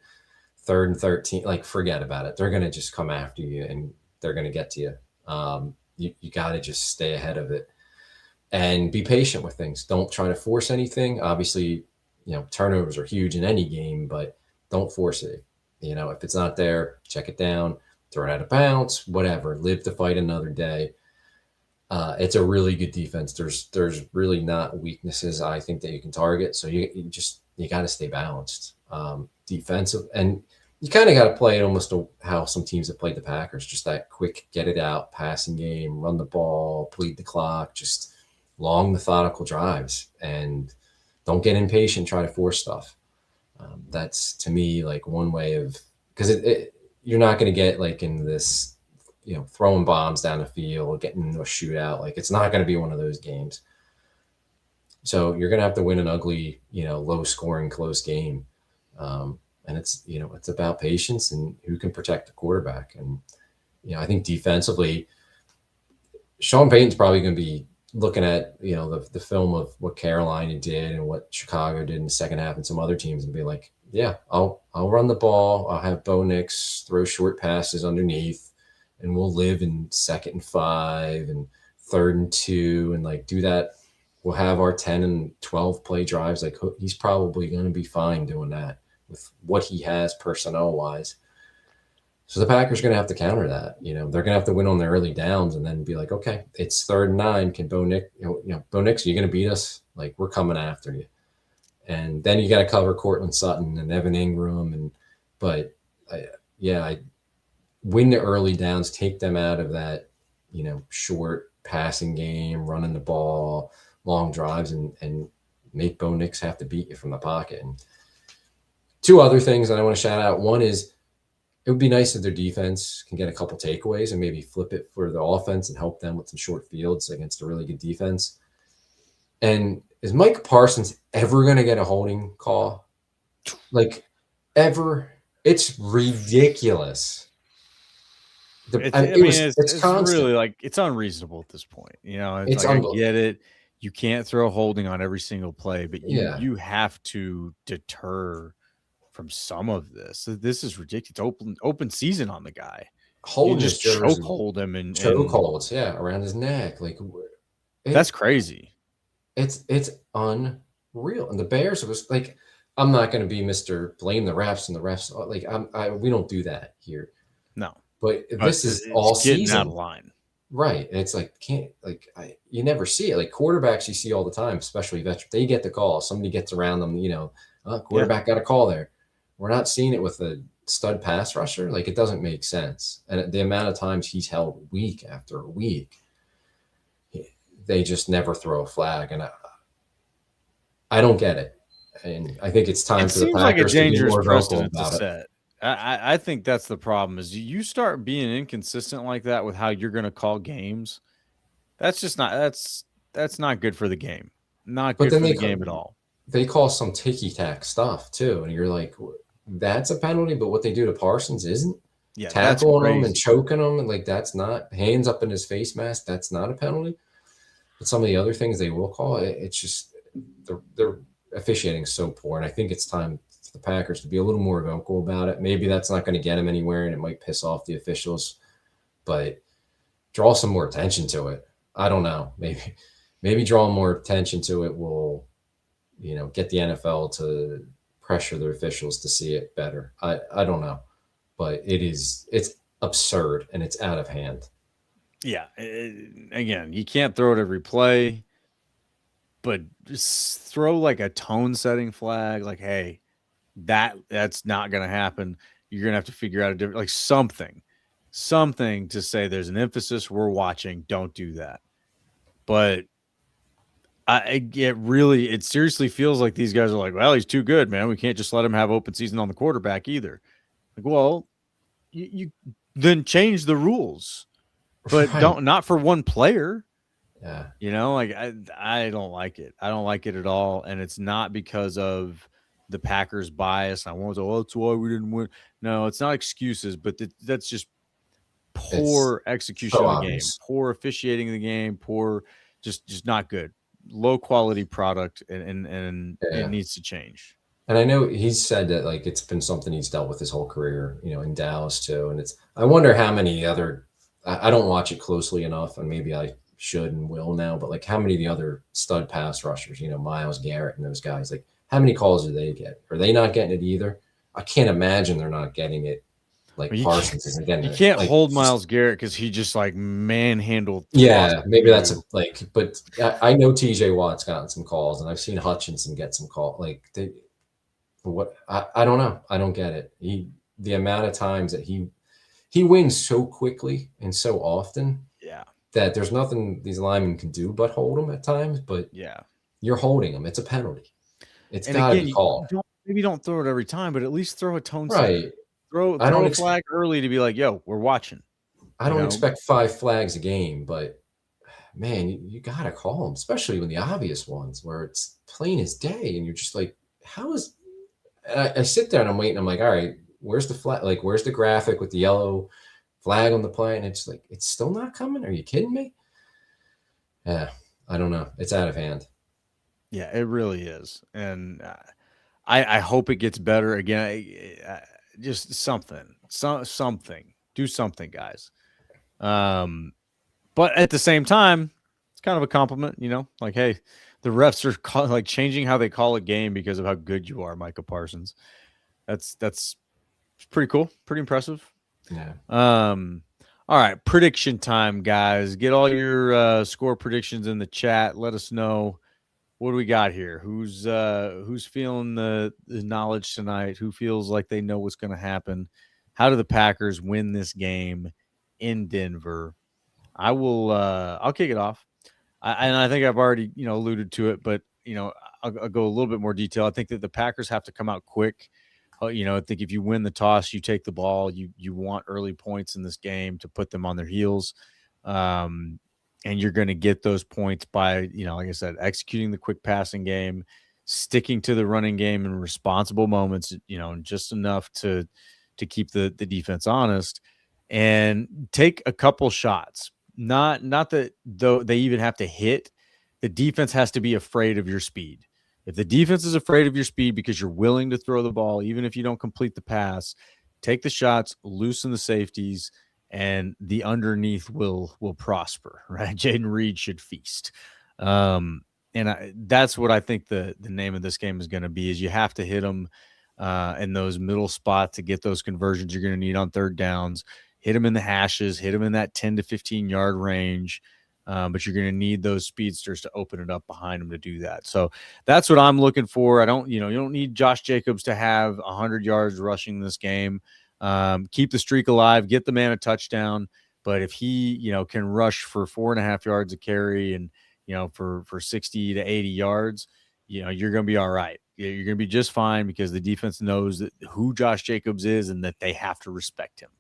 3rd and 13. Like, forget about it. They're going to just come after you and they're going to get to you. You got to just stay ahead of it and be patient with things. Don't try to force anything. Obviously, turnovers are huge in any game, but don't force it. If it's not there, check it down, throw it out of bounds, whatever. Live to fight another day. It's a really good defense. There's really not weaknesses, I think, that you can target. So you got to stay balanced. Defensive, and you kind of got to play it almost how some teams have played the Packers, just that quick, get it out, passing game, run the ball, bleed the clock, just long, methodical drives, and don't get impatient, try to force stuff. That's, to me, like one way of, because you're not going to get like in this, throwing bombs down the field, getting into a shootout. Like, it's not going to be one of those games. So you're going to have to win an ugly, low scoring, close game. And it's about patience and who can protect the quarterback. And, I think defensively, Sean Payton's probably going to be looking at, the film of what Carolina did and what Chicago did in the second half and some other teams, and be like, yeah, I'll run the ball. I'll have Bo Nix throw short passes underneath, and we'll live in 2nd and 5 and 3rd and 2 and like do that. We'll have our 10 and 12 play drives. Like, he's probably going to be fine doing that with what he has personnel wise. So the Packers are going to have to counter that. They're going to have to win on their early downs and then be like, okay, it's 3rd and 9. Can Bo Nix, Bo Nix, are you going to beat us? Like, we're coming after you. And then you got to cover Cortland Sutton and Evan Ingram. But I win the early downs, take them out of that, short passing game, running the ball, long drives, and make Bo Nix have to beat you from the pocket. And 2 other things that I want to shout out. One is, it would be nice if their defense can get a couple takeaways and maybe flip it for the offense and help them with some short fields against a really good defense. And is Mike Parsons ever going to get a holding call? Like, ever? It's ridiculous. It's really like, it's unreasonable at this point. It's like, I get it. You can't throw holding on every single play, but you have to deter from some of this. This is ridiculous. Open season on the guy. Just chokehold him and chokeholds, around his neck. Like, that's crazy. It's unreal. And the Bears, it was like, I'm not going to be Mr. Blame the refs and the refs. Like, we don't do that here. No, but this is all season out of line, right? And it's like, you never see it. Like, quarterbacks, you see all the time, especially veterans. They get the call. Somebody gets around them. Quarterback got a call there. We're not seeing it with a stud pass rusher. Like, it doesn't make sense. And the amount of times he's held week after week, they just never throw a flag. And I don't get it. And I think it's time for the Packers to be more vocal about it. I think that's the problem, is you start being inconsistent like that with how you're going to call games. That's just not, that's not good for the game. Not good for the game at all. They call some ticky-tack stuff too. And you're like, that's a penalty, but what they do to Parsons isn't. Tackling him and choking him, and like, that's not, hands up in his face mask, that's not a penalty. But some of the other things they will call, it's just, they're officiating so poor. And I think it's time for the Packers to be a little more vocal about it. Maybe that's not going to get them anywhere, and it might piss off the officials, but draw some more attention to it. I don't know. Maybe drawing more attention to it will, get the NFL to pressure their officials to see it better. I don't know, but it's absurd and it's out of hand. Yeah. Again, you can't throw it every play, but just throw like a tone setting flag. Like, hey, that's not going to happen. You're going to have to figure out a different, like something to say there's an emphasis. We're watching. Don't do that. But it seriously feels like these guys are like, well, he's too good, man. We can't just let him have open season on the quarterback either. Like, well, you then change the rules, but not for one player. Yeah. I don't like it. I don't like it at all. And it's not because of the Packers bias. I won't say, well, that's why we didn't win. No, it's not excuses, but that's just poor execution of the game, poor officiating of the game, poor, just not good. Low quality product, and it needs to change. And I know he's said that, like, it's been something he's dealt with his whole career, in Dallas too. And I wonder how many other, I don't watch it closely enough, and maybe I should and will now, but like, how many of the other stud pass rushers, Myles Garrett and those guys, like, how many calls do they get? Are they not getting it either? I can't imagine they're not getting it. Like, Parsons isn't getting it. You can't hold Myles Garrett because he just like manhandled. Yeah, maybe that's but I know TJ Watt's gotten some calls, and I've seen Hutchinson get some calls. Like, I don't know. I don't get it. The amount of times that he wins so quickly and so often. Yeah. That there's nothing these linemen can do but hold him at times. But yeah, you're holding him. It's a penalty. It's got to be called. Maybe don't throw it every time, but at least throw a tone. Right. Throw a flag early to be like, yo, we're watching. I don't expect 5 flags a game, but man, you got to call them, especially when the obvious ones where it's plain as day. And you're just like, how is, and I sit there and I'm waiting. I'm like, all right, where's the flag? Like, where's the graphic with the yellow flag on the play? And it's like, it's still not coming. Are you kidding me? Yeah. I don't know. It's out of hand. Yeah, it really is. And I hope it gets better again. Just something, do something, guys. But at the same time, it's kind of a compliment, like, hey, the refs are changing how they call a game because of how good you are, Micah Parsons. That's pretty cool, pretty impressive. Yeah. All right, prediction time, guys. Get all your score predictions in the chat. Let us know what do we got here. Who's feeling the knowledge tonight? Who feels like they know what's going to happen? How do the Packers win this game in Denver? I'll kick it off. And I think I've already, alluded to it, but, I'll go a little bit more detail. I think that the Packers have to come out quick. I think if you win the toss, you take the ball. You want early points in this game to put them on their heels. And you're going to get those points by, like I said, executing the quick passing game, sticking to the running game in responsible moments, just enough to keep the defense honest and take a couple shots. Not that though they even have to hit. The defense has to be afraid of your speed. If the defense is afraid of your speed because you're willing to throw the ball, even if you don't complete the pass, take the shots, loosen the safeties, and the underneath will prosper, right? Jaden Reed should feast. That's what I think the name of this game is going to be, is you have to hit them in those middle spots to get those conversions you're going to need on third downs. Hit them in the hashes, hit them in that 10 to 15 yard range. But you're going to need those speedsters to open it up behind them to do that. So that's what I'm looking for. You don't need Josh Jacobs to have 100 yards rushing this game. Keep the streak alive, get the man a touchdown. But if he, can rush for 4.5 yards a carry and, for 60 to 80 yards, you're going to be all right. You're going to be just fine because the defense knows who Josh Jacobs is and that they have to respect him.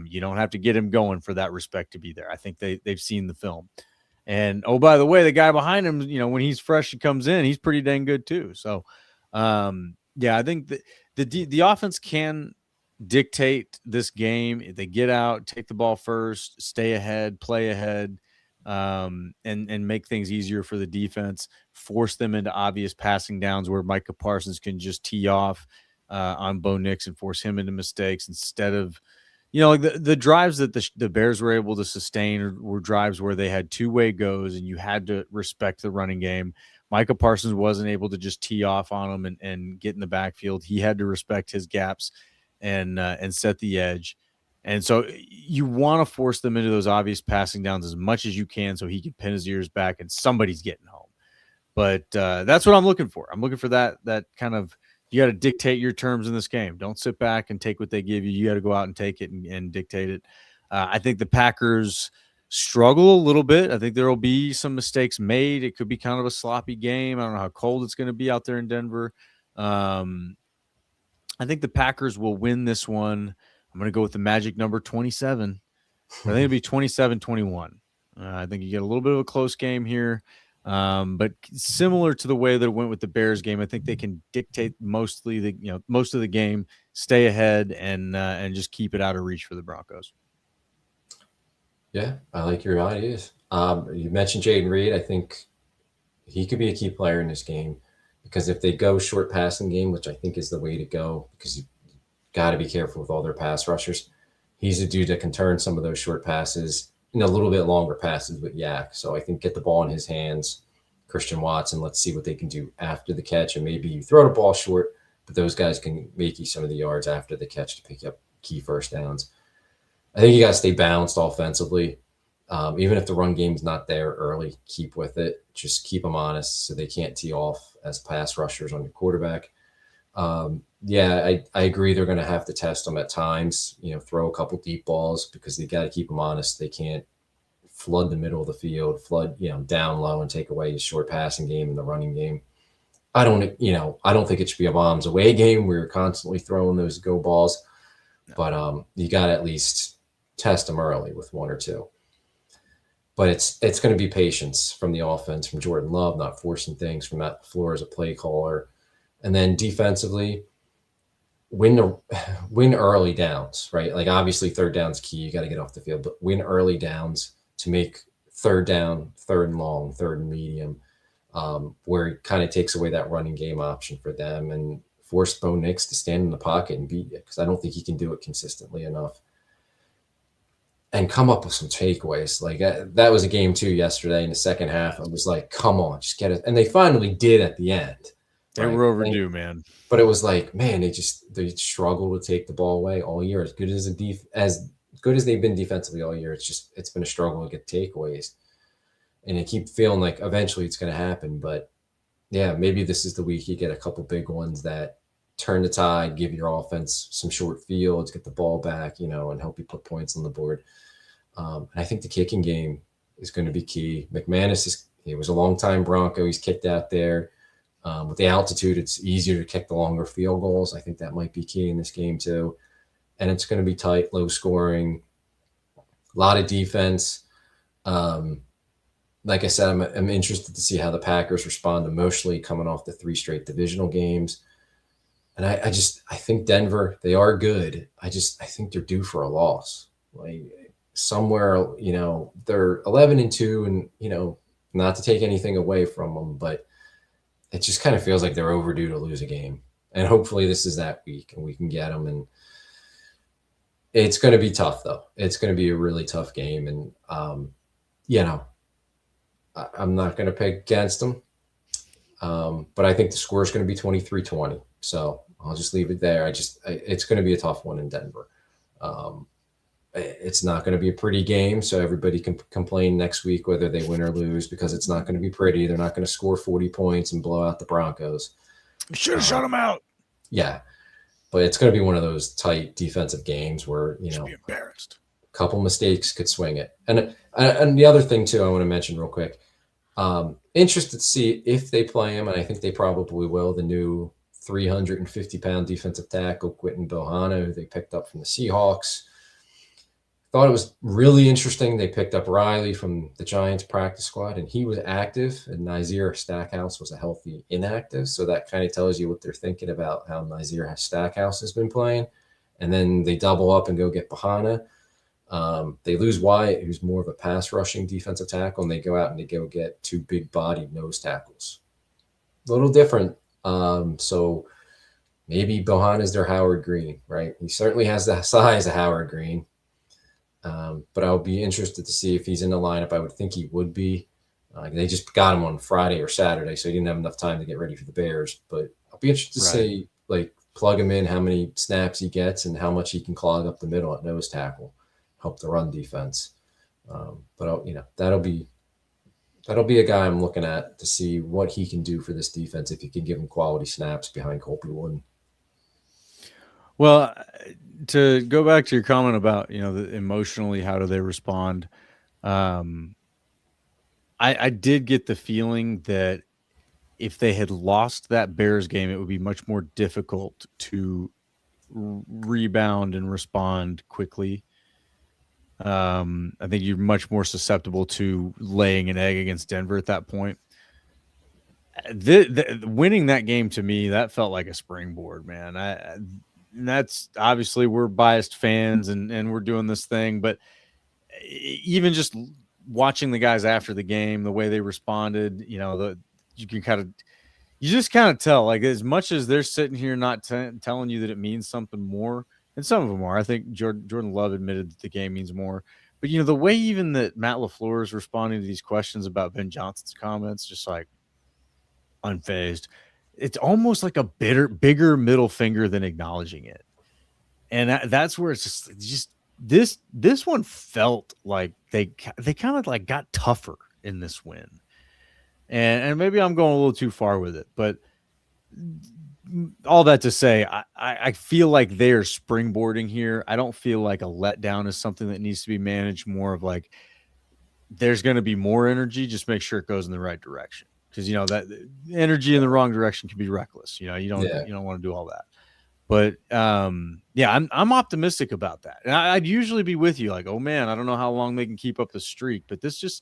You don't have to get him going for that respect to be there. I think they've seen the film. And, oh, by the way, the guy behind him, when he's fresh and comes in, he's pretty dang good too. So, I think that the offense can dictate this game. If they get out, take the ball first, stay ahead, play ahead, and make things easier for the defense, force them into obvious passing downs where Micah Parsons can just tee off on Bo Nix and force him into mistakes instead of, like the drives that the Bears were able to sustain were drives where they had two-way goes and you had to respect the running game. Micah Parsons wasn't able to just tee off on him and get in the backfield. He had to respect his gaps and set the edge. And so you want to force them into those obvious passing downs as much as you can so he can pin his ears back and somebody's getting home. But that's what I'm looking for. I'm looking for that kind of, you got to dictate your terms in this game. Don't sit back and take what they give you. You got to go out and take it and dictate it. I think the Packers struggle a little bit. I think there will be some mistakes made. It could be kind of a sloppy game. I don't know how cold it's going to be out there in Denver. I think the Packers will win this one. I'm going to go with the magic number 27. I think it'll be 27-21. I think you get a little bit of a close game here. But similar to the way that it went with the Bears game, I think they can dictate most of the game, stay ahead and just keep it out of reach for the Broncos. Yeah, I like your ideas. You mentioned Jaden Reed. I think he could be a key player in this game because if they go short passing game, which I think is the way to go, because you've got to be careful with all their pass rushers. He's a dude that can turn some of those short passes a little bit longer passes with Yak. So I think get the ball in his hands, Christian Watson, let's see what they can do after the catch. And maybe you throw the ball short, but those guys can make you some of the yards after the catch to pick up key first downs. I think you got to stay balanced offensively. Even if the run game's not there early, keep with it. Just keep them honest so they can't tee off as pass rushers on your quarterback. I agree. They're going to have to test them at times, throw a couple deep balls because they got to keep them honest. They can't flood the middle of the field, down low and take away his short passing game and the running game. I don't think it should be a bombs away game. We're constantly throwing those go balls, but you got to at least test them early with one or two. But it's going to be patience from the offense, from Jordan Love, not forcing things, from Matt LaFleur as a play caller. And then defensively, win early downs, right? Like obviously third down's key. You got to get off the field, but win early downs to make third down, third and long, third and medium, where it kind of takes away that running game option for them and force Bo Nix to stand in the pocket and beat you because I don't think he can do it consistently enough. And come up with some takeaways. Like that was a game too yesterday in the second half. I was like, come on, just get it. And they finally did at the end. They right? were overdue, man. But it was like, man, they struggle to take the ball away all year. As good as they've been defensively all year, it's been a struggle to get takeaways. And I keep feeling like eventually it's going to happen. But yeah, maybe this is the week you get a couple big ones that turn the tide, give your offense some short fields, get the ball back, and help you put points on the board. And I think the kicking game is going to be key. McManus he was a long-time Bronco. He's kicked out there. With the altitude, it's easier to kick the longer field goals. I think that might be key in this game too. And it's going to be tight, low scoring, a lot of defense. Like I said, I'm interested to see how the Packers respond emotionally coming off the 3 straight divisional games. And I think Denver, they are good. I think they're due for a loss. Like somewhere, they're 11-2 and, not to take anything away from them, but it just kind of feels like they're overdue to lose a game. And hopefully this is that week and we can get them. And it's going to be tough though. It's going to be a really tough game. And, I'm not going to pick against them. But I think the score is going to be 23-20. So I'll just leave it there. It's going to be a tough one in Denver. It's not going to be a pretty game. So everybody can complain next week whether they win or lose because it's not going to be pretty. They're not going to score 40 points and blow out the Broncos. You should have shut them out. Yeah. But it's going to be one of those tight defensive games where, be embarrassed. A couple mistakes could swing it. And the other thing too, I want to mention real quick. Interested to see if they play him, and I think they probably will, the new 350-pound defensive tackle, Quentin Bohanna, who they picked up from the Seahawks. Thought it was really interesting. They picked up Riley from the Giants practice squad, and he was active, and Nazir Stackhouse was a healthy inactive. So that kind of tells you what they're thinking about how Nazir Stackhouse has been playing. And then they double up and go get Bohanna. They lose Wyatt, who's more of a pass rushing defensive tackle, and they go out and they go get 2 big bodied nose tackles. A little different. So maybe Bohanna is their Howard Green, right? He certainly has the size of Howard Green. But I'll be interested to see if he's in the lineup. I would think he would be. They just got him on Friday or Saturday, so he didn't have enough time to get ready for the Bears. But I'll be interested to see, plug him in, how many snaps he gets and how much he can clog up the middle at nose tackle, help the run defense. But that'll be a guy I'm looking at to see what he can do for this defense if he can give him quality snaps behind Colby Wooden. Well, to go back to your comment about, emotionally, how do they respond? I did get the feeling that if they had lost that Bears game, it would be much more difficult to rebound and respond quickly. I think you're much more susceptible to laying an egg against Denver at that point. Winning that game, to me, that felt like a springboard, man. And that's obviously we're biased fans and we're doing this thing, but even just watching the guys after the game, the way they responded, you just kind of tell, like, as much as they're sitting here not telling you that it means something more, and some of them are. I think Jordan Love admitted that the game means more, but the way even that Matt LaFleur is responding to these questions about Ben Johnson's comments, just like unfazed. It's almost like a bigger middle finger than acknowledging it. And that's where it's just this one felt like they kind of like got tougher in this win. And maybe I'm going a little too far with it, but all that to say, I feel like they're springboarding here. I don't feel like a letdown is something that needs to be managed, more of like there's going to be more energy. Just make sure it goes in the right direction. Because that energy in the wrong direction can be reckless. You don't want to do all that. But I'm optimistic about that. And I'd usually be with you, like, oh man, I don't know how long they can keep up the streak. But this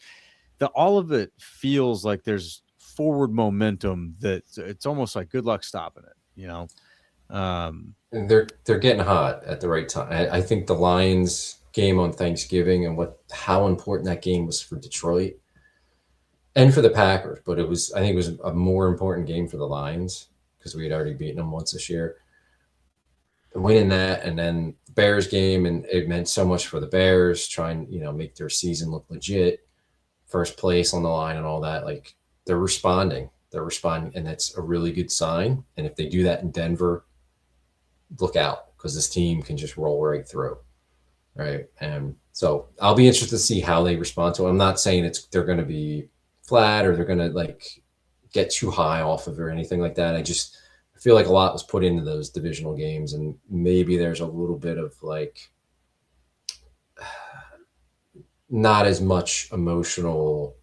all of it feels like there's forward momentum that it's almost like good luck stopping it. And they're getting hot at the right time. I think the Lions game on Thanksgiving and how important that game was for Detroit. And for the Packers, but I think it was a more important game for the Lions because we had already beaten them once this year. Winning that, and then the Bears game, and it meant so much for the Bears, trying make their season look legit, first place on the line and all that. Like, they're responding. They're responding, and that's a really good sign. And if they do that in Denver, look out, because this team can just roll right through. Right. And so I'll be interested to see how they respond to it. I'm not saying they're going to be flat or they're going to like get too high off of it or anything like that. I feel like a lot was put into those divisional games, and maybe there's a little bit of like not as much emotional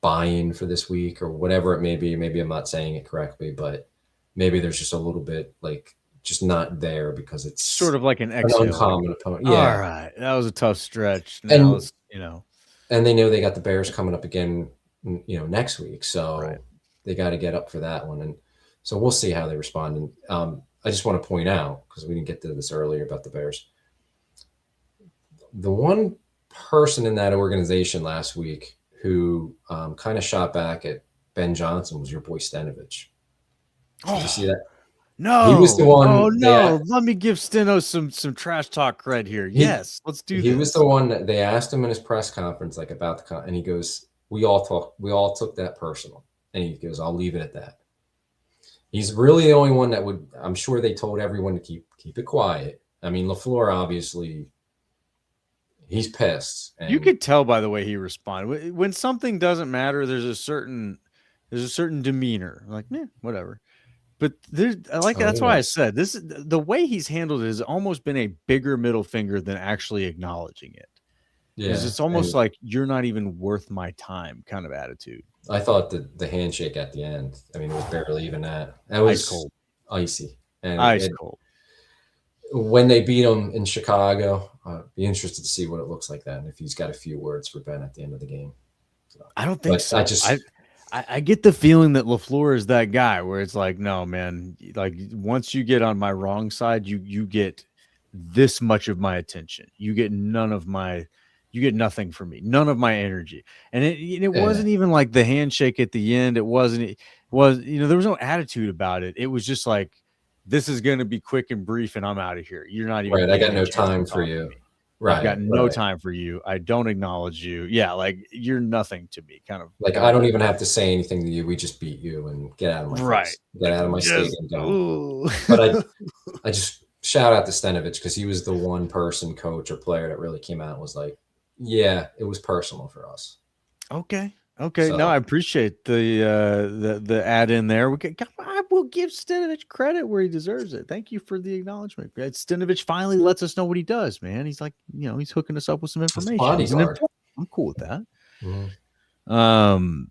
buy-in for this week or whatever it may be. Maybe I'm not saying it correctly, but maybe there's just a little bit like just not there because it's sort of like an exhale. Uncommon opponent. Yeah. All right. That was a tough stretch. Now it's, and they know they got the Bears coming up again, next week. So they got to get up for that one. And so we'll see how they respond. And I just want to point out, because we didn't get to this earlier about the Bears, the one person in that organization last week who kind of shot back at Ben Johnson was your boy Stenovich. Did you see that? No, he was the one. Oh no! Let me give Steno some trash talk cred here. Yes, let's do. He was the one that they asked him in his press conference, like about and he goes, "We all took that personal," and he goes, "I'll leave it at that." He's really the only one that would. I'm sure they told everyone to keep it quiet. I mean, LaFleur obviously, he's pissed. And you could tell by the way he responded. When something doesn't matter, there's a certain demeanor, like whatever. But that's why I said this. The way he's handled it has almost been a bigger middle finger than actually acknowledging it. Yeah, it's almost like you're not even worth my time kind of attitude. I thought the handshake at the end. I mean, it was barely even that. That was ice cold, icy, and ice cold. When they beat him in Chicago, be interested to see what it looks like then. If he's got a few words for Ben at the end of the game. So, I don't think so. I get the feeling that LaFleur is that guy where it's like, no, man, like once you get on my wrong side, you get this much of my attention. You get nothing from me, none of my energy. And it wasn't even like the handshake at the end. There was no attitude about it. It was just like, this is going to be quick and brief and I'm out of here. You're not even right. I got no time for you. Right. I've got no time for you. I don't acknowledge you. Yeah, like you're nothing to me. Kind of like I don't even have to say anything to you. We just beat you and get out of my face. Get out of my stadium. Don't. But I just shout out to Stenovich because he was the one person, coach or player that really came out and was like, yeah, it was personal for us. Okay. So, no, I appreciate the add in there. I will give Stenovich credit where he deserves it. Thank you for the acknowledgement. Stenovich finally lets us know what he does, man. He's like, he's hooking us up with some information. I'm cool with that. Mm-hmm.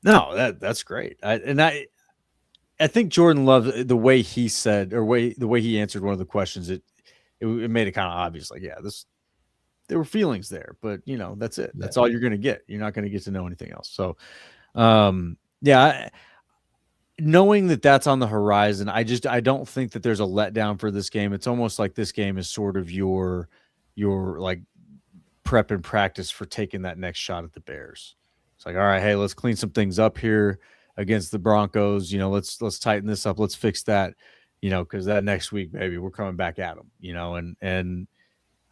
No, that's great. I think Jordan loved the way he said, or the way he answered one of the questions. It made it kind of obvious. Like, there were feelings there, but that's it. That's all you're going to get. You're not going to get to know anything else. So, knowing that that's on the horizon, I don't think that there's a letdown for this game. It's almost like this game is sort of your like prep and practice for taking that next shot at the Bears. It's like, all right, hey, let's clean some things up here against the Broncos. Let's tighten this up. Let's fix that, because that next week, baby, we're coming back at them, and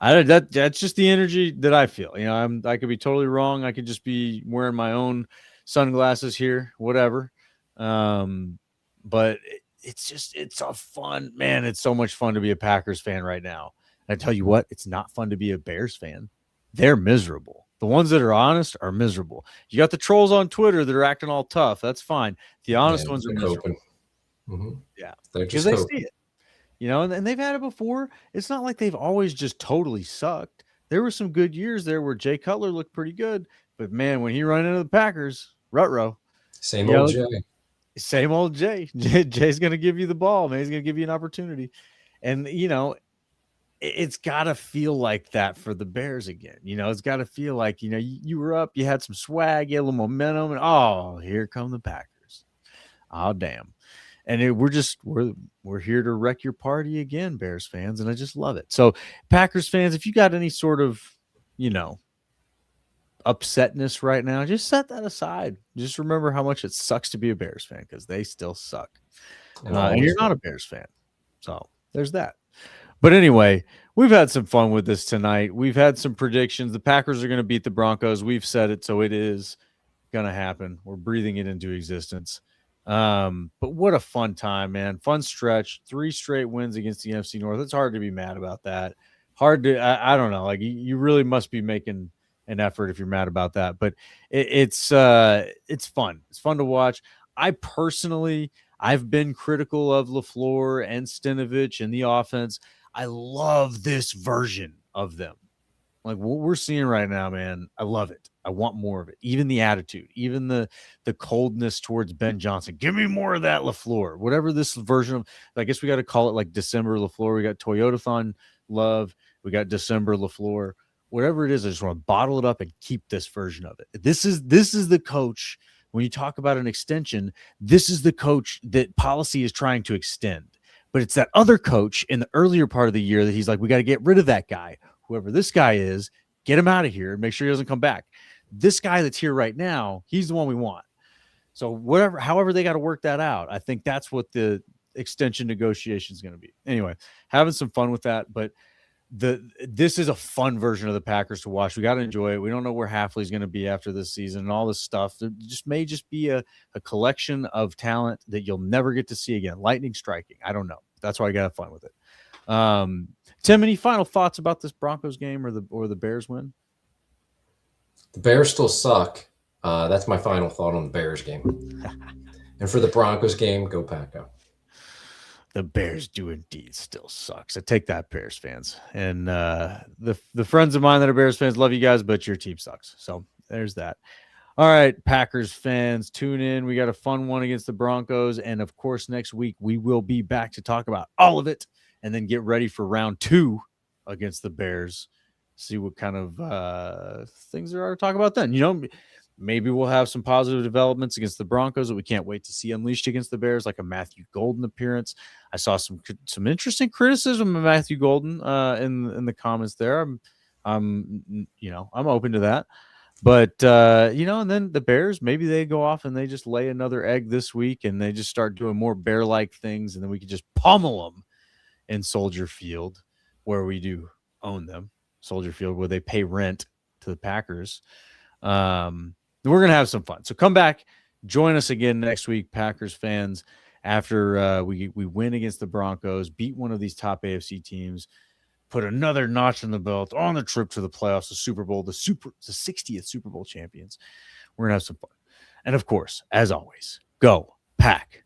that's just the energy that I feel. I could be totally wrong. I could just be wearing my own sunglasses here, whatever. But it's a fun, man. It's so much fun to be a Packers fan right now. And I tell you what, it's not fun to be a Bears fan. They're miserable. The ones that are honest are miserable. You got the trolls on Twitter that are acting all tough. That's fine. The honest ones are miserable. Mm-hmm. Yeah, because they see it. And they've had it before. It's not like they've always just totally sucked. There were some good years there where Jay Cutler looked pretty good, but man, when he ran into the Packers, ruh-roh. Same old Jay. Jay's going to give you the ball, man. He's going to give you an opportunity. And, it's got to feel like that for the Bears again. It's got to feel like, you were up, you had some swag, you had a little momentum, and here come the Packers. Oh, damn. And we're here to wreck your party again, Bears fans, and I just love it. So, Packers fans, if you got any sort of, upsetness right now, just set that aside. Just remember how much it sucks to be a Bears fan because they still suck. And you're not a Bears fan, so there's that. But anyway, we've had some fun with this tonight. We've had some predictions. The Packers are going to beat the Broncos. We've said it, so it is. going to happen. We're breathing it into existence. But what a fun time, man. Fun stretch. 3 straight wins against the NFC North. It's hard to be mad about that. Hard to, I don't know. Like, you really must be making an effort if you're mad about that. But it's fun. It's fun to watch. I've been critical of LaFleur and Stenovich and the offense. I love this version of them. Like what we're seeing right now, man, I love it. I want more of it. Even the attitude, even the coldness towards Ben Johnson. Give me more of that LaFleur. Whatever this version of, I guess we got to call it like December LaFleur. We got Toyotathon love. We got December LaFleur. Whatever it is, I just want to bottle it up and keep this version of it. This is the coach. When you talk about an extension, this is the coach that policy is trying to extend. But it's that other coach in the earlier part of the year that he's like, we got to get rid of that guy. Whoever this guy is, get him out of here and make sure he doesn't come back. This guy that's here right now, he's the one we want. So however they got to work that out, I think that's what the extension negotiation is going to be. Anyway, having some fun with that, but this is a fun version of the Packers to watch. We got to enjoy it. We don't know where Hafley's going to be after this season and all this stuff. There may be a collection of talent that you'll never get to see again. Lightning striking. I don't know. That's why I got to have fun with it. Tim, any final thoughts about this Broncos game or the Bears win? The Bears still suck. That's my final thought on the Bears game. And for the Broncos game, go Pack Go. The Bears do indeed still suck. So take that, Bears fans. And the friends of mine that are Bears fans, love you guys, but your team sucks. So there's that. All right, Packers fans, tune in. We got a fun one against the Broncos. And, of course, next week we will be back to talk about all of it and then get ready for round 2 against the Bears. See what kind of things there are to talk about then. Maybe we'll have some positive developments against the Broncos that we can't wait to see unleashed against the Bears, like a Matthew Golden appearance. I saw some interesting criticism of Matthew Golden in the comments there. I'm open to that. But and then the Bears, maybe they go off and they just lay another egg this week and they just start doing more bear-like things, and then we can just pummel them in Soldier Field, where we do own them. Soldier Field, where they pay rent to the Packers. We're going to have some fun. So come back, join us again next week, Packers fans, after we win against the Broncos, beat one of these top AFC teams, put another notch in the belt on the trip to the playoffs, the Super Bowl, the 60th Super Bowl champions. We're going to have some fun. And, of course, as always, go Pack.